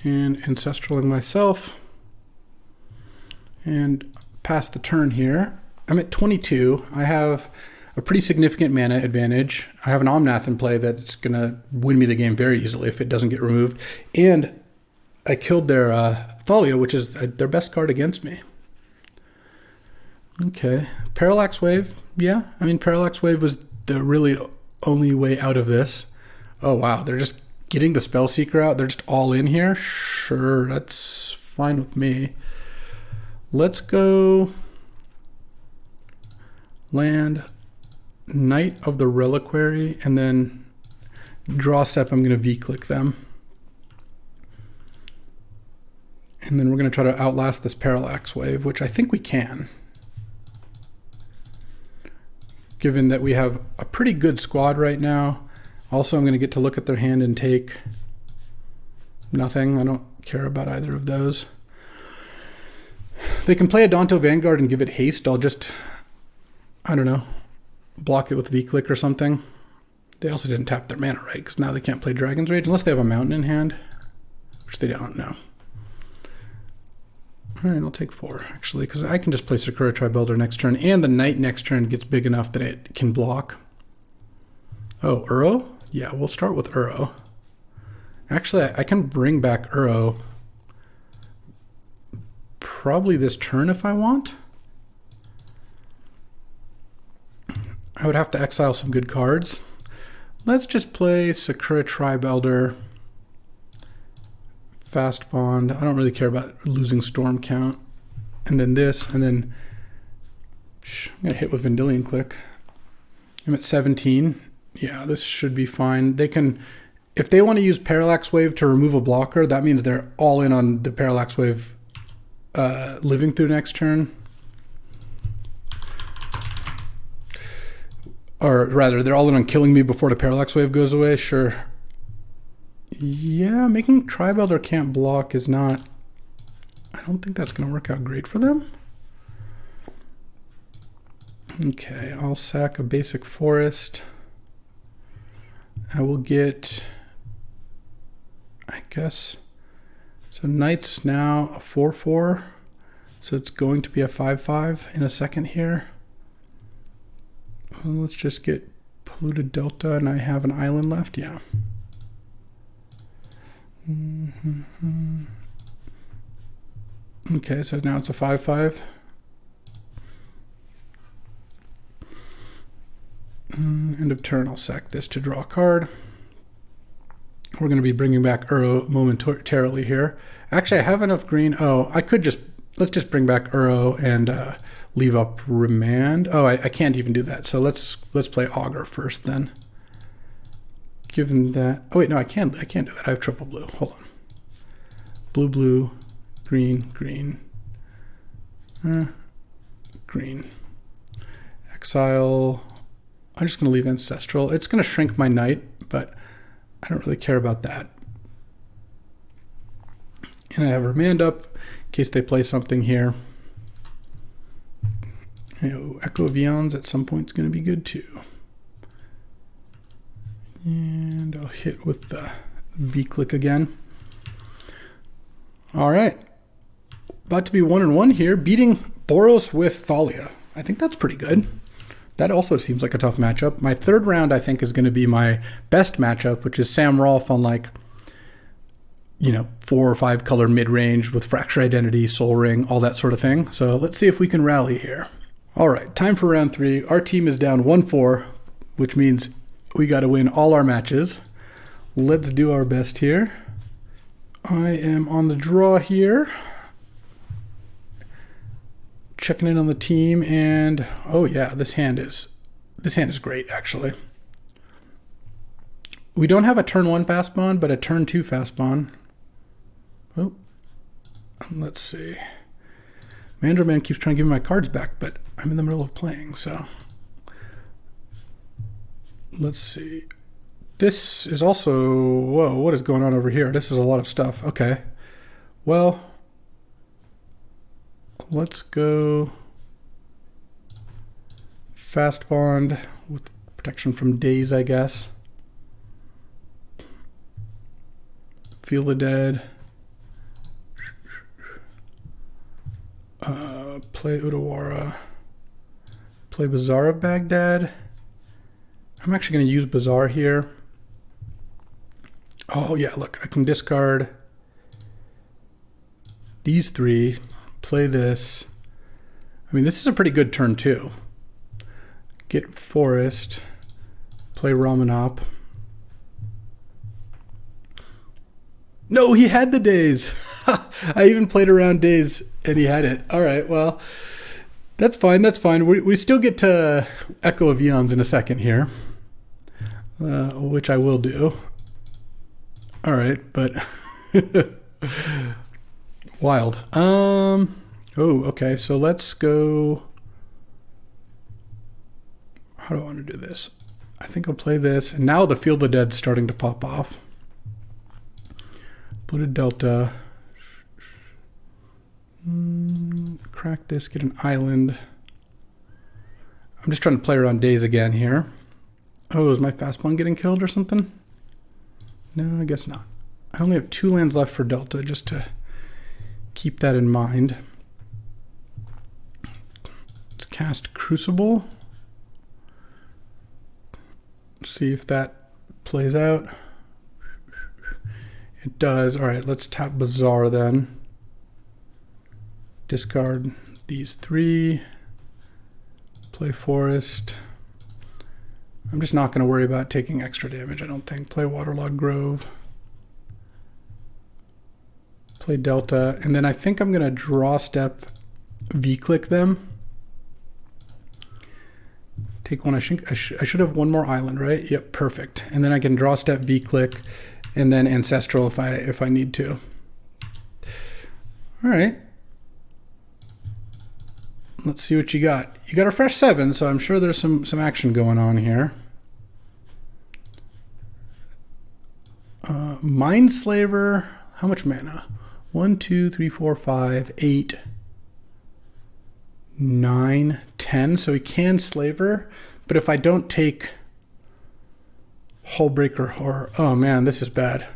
And Ancestraling myself. And pass the turn here. I'm at 22. I have a pretty significant mana advantage. I have an Omnath in play that's going to win me the game very easily if it doesn't get removed. And I killed their Thalia, which is their best card against me. Okay. Parallax Wave. Yeah, I mean, Parallax Wave was the really only way out of this. Oh, wow. They're just getting the Spellseeker out. They're just all in here. Sure, that's fine with me. Let's go land Knight of the Reliquary, and then draw step, I'm going to V-click them. And then we're going to try to outlast this Parallax Wave, which I think we can. Given that we have a pretty good squad right now. Also, I'm going to get to look at their hand and take nothing. I don't care about either of those. They can play a Danto Vanguard and give it haste. I'll just, I don't know, block it with V-click or something. They also didn't tap their mana, right? Because now they can't play Dragon's Rage unless they have a Mountain in hand, which they don't know. All right, I'll take 4, actually, because I can just play Sakura Tribe-Elder next turn, and the Knight next turn gets big enough that it can block. Oh, Uro? Yeah, we'll start with Uro. Actually, I can bring back Uro probably this turn if I want. I would have to exile some good cards. Let's just play Sakura Tribe-Elder, Fast Bond. I don't really care about losing Storm Count. And then this, and then I'm going to hit with Vendilion Click. I'm at 17. Yeah, this should be fine. They can, if they want to use Parallax Wave to remove a blocker, that means they're all in on the Parallax Wave living through next turn. Or rather, they're all in on killing me before the Parallax Wave goes away. Sure. Yeah, making Tribe Elder can't block is not... I don't think that's going to work out great for them. Okay, I'll sack a basic forest. I will get... I guess... So Knight's now a 4/4. So it's going to be a 5/5 in a second here. Well, let's just get Polluted Delta, and I have an island left. Yeah. Okay, so now it's a 5/5. End of turn, I'll sack this to draw a card. We're going to be bringing back Uro momentarily here. Actually, I have enough green. Oh, I could just, let's just bring back Uro and leave up Remand. Oh, I can't even do that. So let's play Augur first then. Given that, oh wait, no, I can't do that. I have triple blue. Hold on. Blue, blue, green, green, green. Exile. I'm just going to leave Ancestral. It's going to shrink my Knight, but I don't really care about that. And I have Remand up in case they play something here. You know, Echo of Eons at some point is going to be good too. And I'll hit with the V-click again. All right. About to be 1-1 here, beating Boros with Thalia. I think that's pretty good. That also seems like a tough matchup. My third round, I think, is going to be my best matchup, which is Sam Rolfe on, like, you know, 4 or 5 color mid-range with Fracture Identity, Soul Ring, all that sort of thing. So let's see if we can rally here. All right, time for round 3. Our team is down 1-4, which means we got to win all our matches. Let's do our best here. I am on the draw here. Checking in on the team, and oh yeah, this hand is great actually. We don't have a turn 1 fast bond, but a turn 2 fast bond. Oh, let's see. Mandraman keeps trying to give me my cards back, but I'm in the middle of playing, so let's see. This is also, whoa, what is going on over here? This is a lot of stuff. Okay, well, let's go fast bond with protection from daze, I guess. Feel the Dead. Play Udawara. play Bazaar of Baghdad. I'm actually going to use Bazaar here. Oh yeah, look, I can discard these three, play this. I mean, this is a pretty good turn too. Get Forest, play Ramanop. No, he had the days. I even played around days and he had it. All right, well, that's fine. That's fine. We still get to Echo of Eons in a second here, which I will do. All right, but wild. Oh, okay. So let's go. How do I want to do this? I think I'll play this. And now the Field of Dead's starting to pop off. Bloated Delta. Crack this, get an island. I'm just trying to play around days again here. Oh, is my fast pawn getting killed or something? No, I guess not. I only have 2 lands left for Delta, just to keep that in mind. Let's cast Crucible. See if that plays out. It does. All right, let's tap Bazaar then. Discard these 3. Play Forest. I'm just not going to worry about taking extra damage, I don't think. Play Waterlogged Grove. Play Delta. And then I think I'm going to draw step, V-click them. Take one. I should have one more island, right? Yep, perfect. And then I can draw step, V-click, and then Ancestral if I need to. All right. Let's see what you got. You got a fresh 7, so I'm sure there's some action going on here. Mindslaver. How much mana? 1, 2, 3, 4, 5, 8, 9, 10. So he can Slaver, but if I don't take Hullbreaker Horror, oh man, this is bad.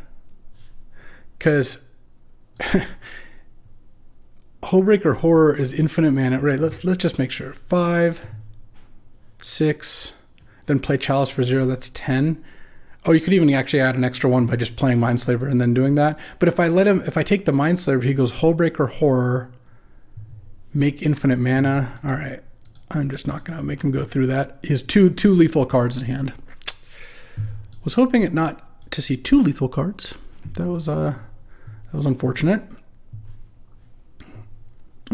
Because Hullbreaker Horror is infinite mana. Right, let's just make sure. 5, 6, then play Chalice for 0, that's 10. Oh, you could even actually add an extra 1 by just playing Mindslaver and then doing that. But if I take the Mindslaver, he goes Hullbreaker Horror, make infinite mana. All right, I'm just not gonna make him go through that. He has two lethal cards in hand. Was hoping it not to see 2 lethal cards. That was unfortunate.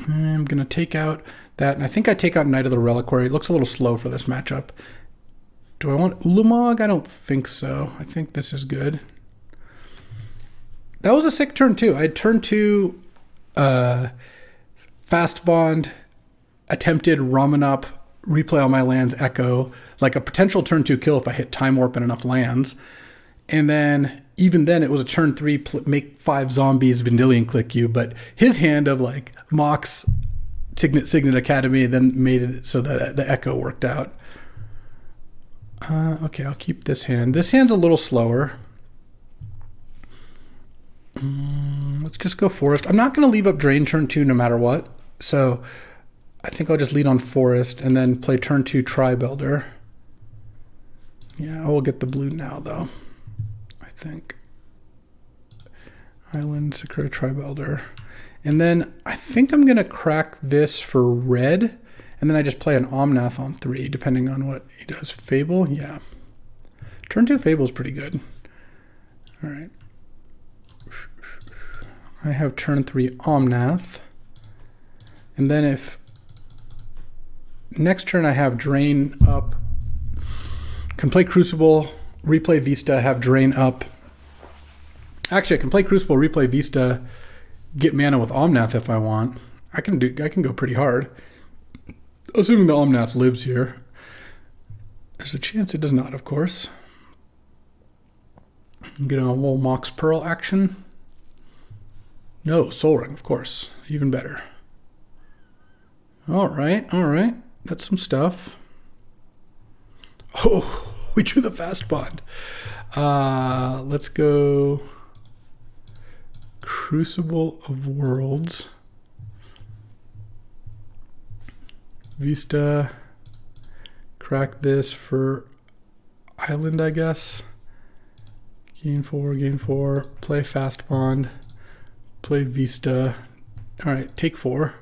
I'm gonna take out that, and I think I take out Knight of the Reliquary. It looks a little slow for this matchup. Do I want Ulamog? I don't think so. I think this is good. That was a sick turn too. I had turn 2 Fast Bond, attempted Ramanop, replay all my lands, Echo, like a potential turn 2 kill if I hit Time Warp and enough lands. And then, even then, it was a turn 3, make 5 zombies, Vendilion click you, but his hand of like Mox, Signet Academy, then made it so that the Echo worked out. Okay, I'll keep this hand. This hand's a little slower. Let's just go Forest. I'm not going to leave up Drain turn 2 no matter what, so I think I'll just lead on Forest and then play turn 2 Tri-Builder. Yeah, I will get the blue now, though. I think. Island, Sakura, Tri-Builder. And then I think I'm going to crack this for red, and then I just play an Omnath on 3, depending on what he does. Fable? Yeah. Turn 2 Fable is pretty good. All right. I have turn 3 Omnath. And then if next turn I have Drain up, can play Crucible, replay Vista, have Drain up. Actually, I can play Crucible, replay Vista, get mana with Omnath if I want. I can go pretty hard. Assuming the Omnath lives here. There's a chance it does not, of course. Get a little Mox Pearl action. No, Soul Ring, of course. Even better. All right. That's some stuff. Oh, we drew the Fast Bond. Let's go Crucible of Worlds. Vista. crack this for island, I guess. Gain 4, play fast bond, play vista. All right, take 4.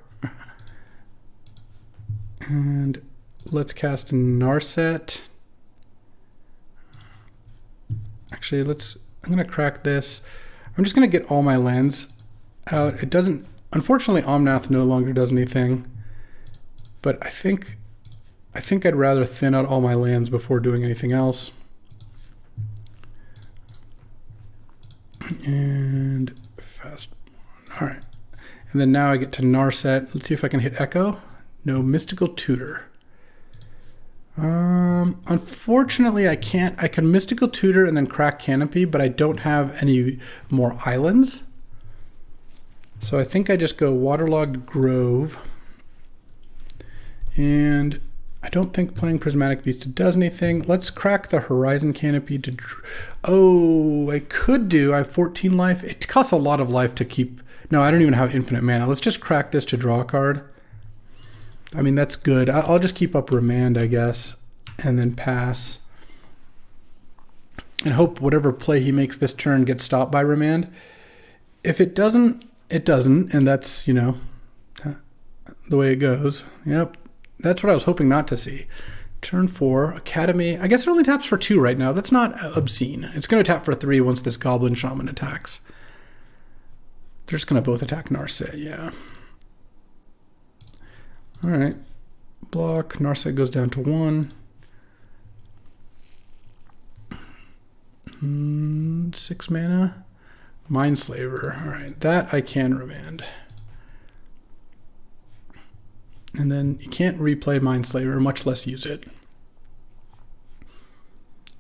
And let's cast Narset. Actually, I'm gonna crack this. I'm just gonna get all my lands out. It doesn't, unfortunately, Omnath no longer does anything, but I think I'd rather thin out all my lands before doing anything else. And fast. All right. And then now I get to Narset. Let's see if I can hit Echo. No, Mystical Tutor. Unfortunately, I can't. I can Mystical Tutor and then crack Canopy, but I don't have any more islands. So I think I just go Waterlogged Grove. And I don't think playing Prismatic Vista does anything. Let's crack the Horizon Canopy to... Oh, I could do... I have 14 life. It costs a lot of life to keep... No, I don't even have infinite mana. Let's just crack this to draw a card. I mean, that's good. I'll just keep up Remand, I guess, and then pass. And hope whatever play he makes this turn gets stopped by Remand. If it doesn't, it doesn't, and that's, you know, the way it goes. Yep, that's what I was hoping not to see. Turn 4, Academy. I guess it only taps for 2 right now. That's not obscene. It's going to tap for 3 once this Goblin Shaman attacks. They're just going to both attack Narset, yeah. All right, block, Narset goes down to 1. 6 mana. Mindslaver, all right, that I can Remand. And then you can't replay Mindslaver, much less use it.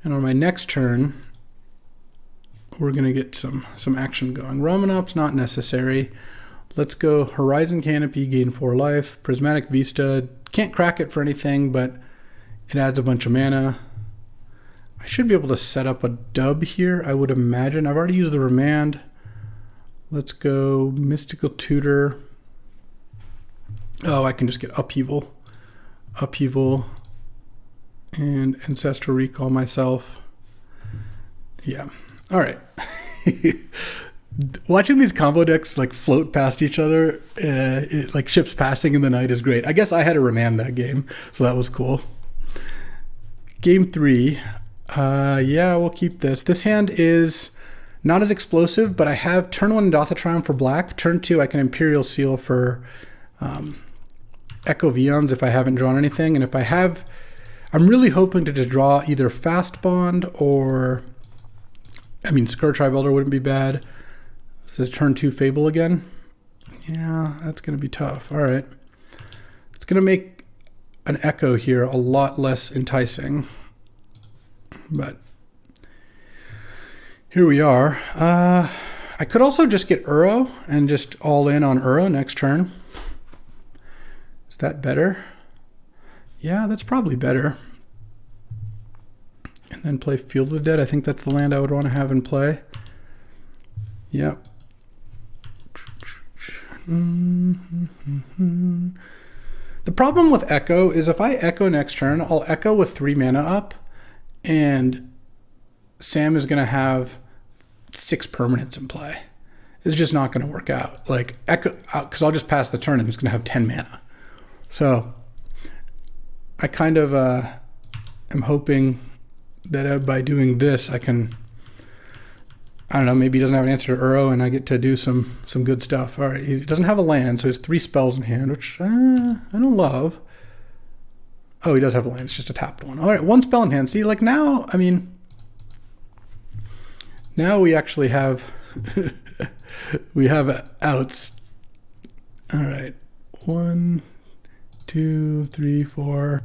And on my next turn, we're gonna get some action going. Romanop's not necessary. Let's go Horizon Canopy, gain 4 life. Prismatic Vista, can't crack it for anything, but it adds a bunch of mana. I should be able to set up a dub here, I would imagine. I've already used the Remand. Let's go Mystical Tutor. Oh, I can just get Upheaval. Upheaval and Ancestral Recall myself. Yeah, all right. Watching these combo decks like float past each other, like ships passing in the night, is great. I guess I had to Remand that game, so that was cool. Game 3, yeah, we'll keep this. This hand is not as explosive, but I have turn 1 Dotha Triumph for black. Turn 2, I can Imperial Seal for Echo Vions if I haven't drawn anything. And if I have, I'm really hoping to just draw either Fast Bond or, I mean, Scourge Tribe Elder wouldn't be bad. This is turn 2 Fable again. Yeah, that's going to be tough. All right. It's going to make an Echo here a lot less enticing. But here we are. I could also just get Uro and just all in on Uro next turn. Is that better? Yeah, that's probably better. And then play Field of the Dead. I think that's the land I would want to have in play. Yep. The problem with Echo is if I Echo next turn, I'll Echo with 3 mana up, and Sam is going to have 6 permanents in play. It's just not going to work out. Like Echo, because I'll just pass the turn and he's going to have 10 mana. So I kind of am hoping that by doing this, I can, I don't know, maybe he doesn't have an answer to Uro and I get to do some good stuff. All right, he doesn't have a land, so he has 3 spells in hand, which I don't love. Oh, he does have a land. It's just a tapped one. All right, 1 spell in hand. See, like now, I mean, now we actually have, we have outs. All right, 1, 2, 3, 4.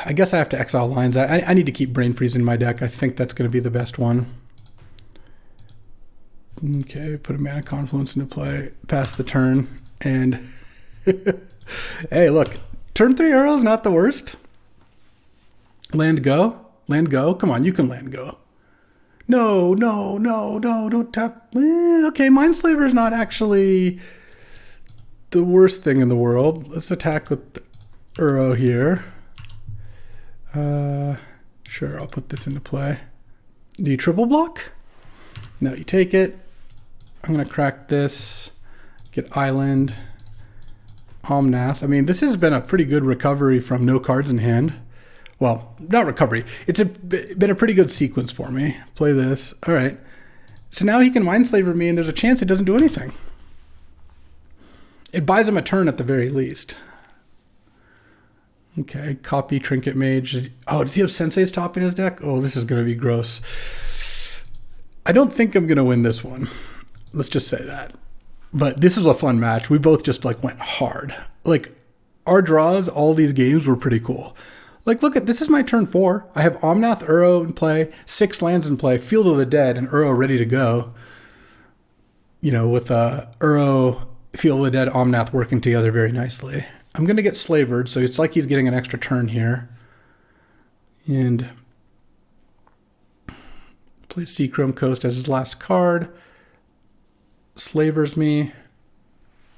I guess I have to exile lines. I need to keep Brain Freeze in my deck. I think that's going to be the best one. Okay, put a Mana Confluence into play, pass the turn, and hey, look, turn 3 Uro's not the worst. Land go? Land go? Come on, you can land go. No, don't tap. Okay, Mindslaver is not actually the worst thing in the world. Let's attack with Uro here. Sure, I'll put this into play. Do you triple block? No, you take it. I'm going to crack this, get Island, Omnath. I mean, this has been a pretty good recovery from no cards in hand. Well, not recovery. It's been a pretty good sequence for me. Play this. All right. So now he can Mindslaver me, and there's a chance it doesn't do anything. It buys him a turn at the very least. Okay, copy Trinket Mage. Oh, does he have Sensei's top in his deck? Oh, this is going to be gross. I don't think I'm going to win this one. Let's just say that. But this was a fun match. We both just like went hard. Like our draws, all these games were pretty cool. Like, look at this is my turn 4. I have Omnath, Uro in play, 6 lands in play, Field of the Dead, and Uro ready to go. You know, with Uro, Field of the Dead, Omnath working together very nicely. I'm going to get Slavered, so it's like he's getting an extra turn here. And plays Seachrome Coast as his last card. Slavers me.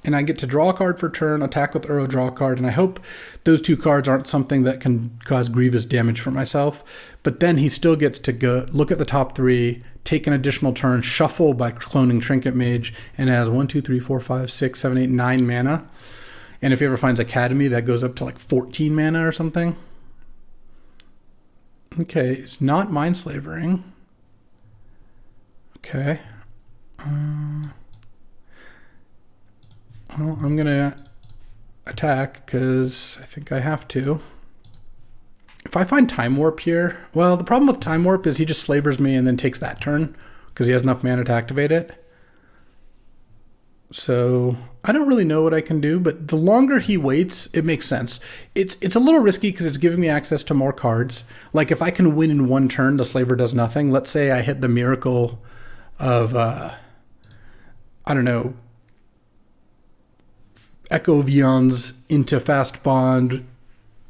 And I get to draw a card for turn, attack with Uro, draw a card. And I hope those 2 cards aren't something that can cause grievous damage for myself. But then he still gets to go look at the top 3, take an additional turn, shuffle by cloning Trinket Mage, and has 1, 2, 3, 4, 5, 6, 7, 8, 9 mana. And if he ever finds Academy, that goes up to like 14 mana or something. Okay, it's not Mindslavering. Okay. Well, I'm going to attack because I think I have to. If I find Time Warp here, well, the problem with Time Warp is he just slavers me and then takes that turn because he has enough mana to activate it. So I don't really know what I can do, but the longer he waits, it makes sense. It's a little risky because it's giving me access to more cards. Like if I can win in 1 turn, the slaver does nothing. Let's say I hit the miracle of, I don't know, Echo Vions into Fast Bond,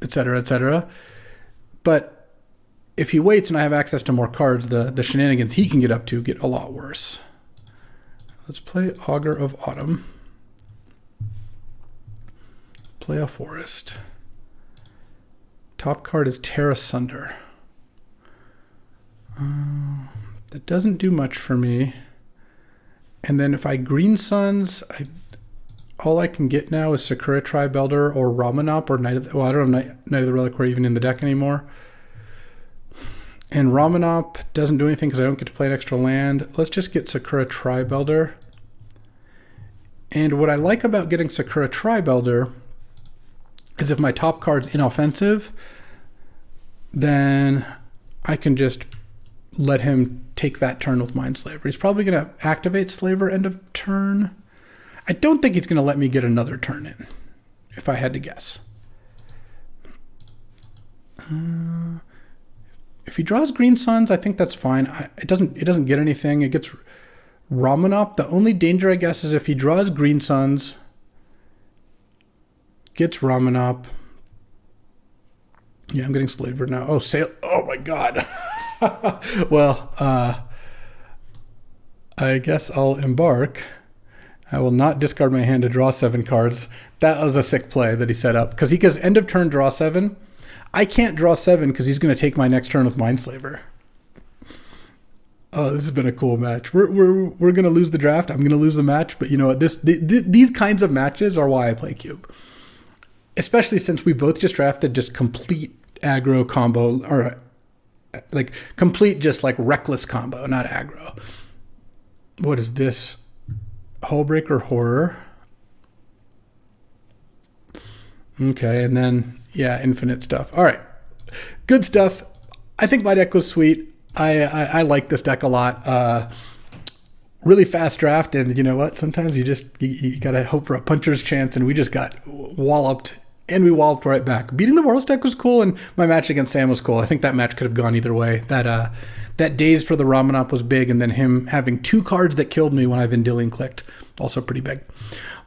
etc., etc. But if he waits and I have access to more cards, the shenanigans he can get up to get a lot worse. Let's play Augur of Autumn. Play a forest. Top card is Terra Sunder. That doesn't do much for me. And then if I Green Suns, all I can get now is Sakura Tribe Elder or Ramanop or Knight of the... Well, I don't have Knight of the Reliquary even in the deck anymore. And Ramanop doesn't do anything because I don't get to play an extra land. Let's just get Sakura Tribe Elder. And what I like about getting Sakura Tribe Elder is if my top card's inoffensive, then I can just let him take that turn with Mindslaver. He's probably going to activate Slaver end of turn. I don't think he's going to let me get another turn in, if I had to guess. If he draws Green Suns, I think that's fine. It doesn't get anything. It gets Ramanop. The only danger, I guess, is if he draws Green Suns, gets Ramanop. Yeah, I'm getting Slaver now. Oh, sail. Oh my God. Well, I guess I'll embark. I will not discard my hand to draw 7 cards. That was a sick play that he set up. Because he goes end of turn, draw 7. I can't draw 7 because he's going to take my next turn with Mindslaver. Oh, this has been a cool match. We're going to lose the draft. I'm going to lose the match. But you know what? These kinds of matches are why I play Cube. Especially since we both just drafted just complete aggro combo. Or like complete just like reckless combo, not aggro. What is this? Hullbreaker Horror. Okay, and then, yeah, infinite stuff. All right, good stuff. I think my deck was sweet. I like this deck a lot. Really fast draft, and you know what? Sometimes you gotta hope for a puncher's chance, and we just got walloped, and we walloped right back. Beating the World's deck was cool, and my match against Sam was cool. I think that match could have gone either way. That Daze for the Ramanop was big, and then him having 2 cards that killed me when I Vendilion clicked, also pretty big.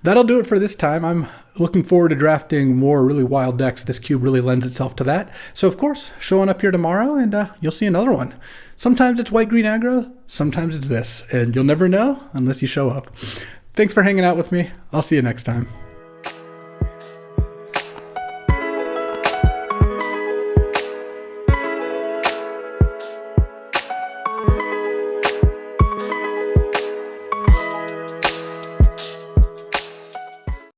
That'll do it for this time. I'm looking forward to drafting more really wild decks. This cube really lends itself to that. So, of course, showing up here tomorrow, and you'll see another one. Sometimes it's white-green aggro, sometimes it's this, and you'll never know unless you show up. Thanks for hanging out with me. I'll see you next time.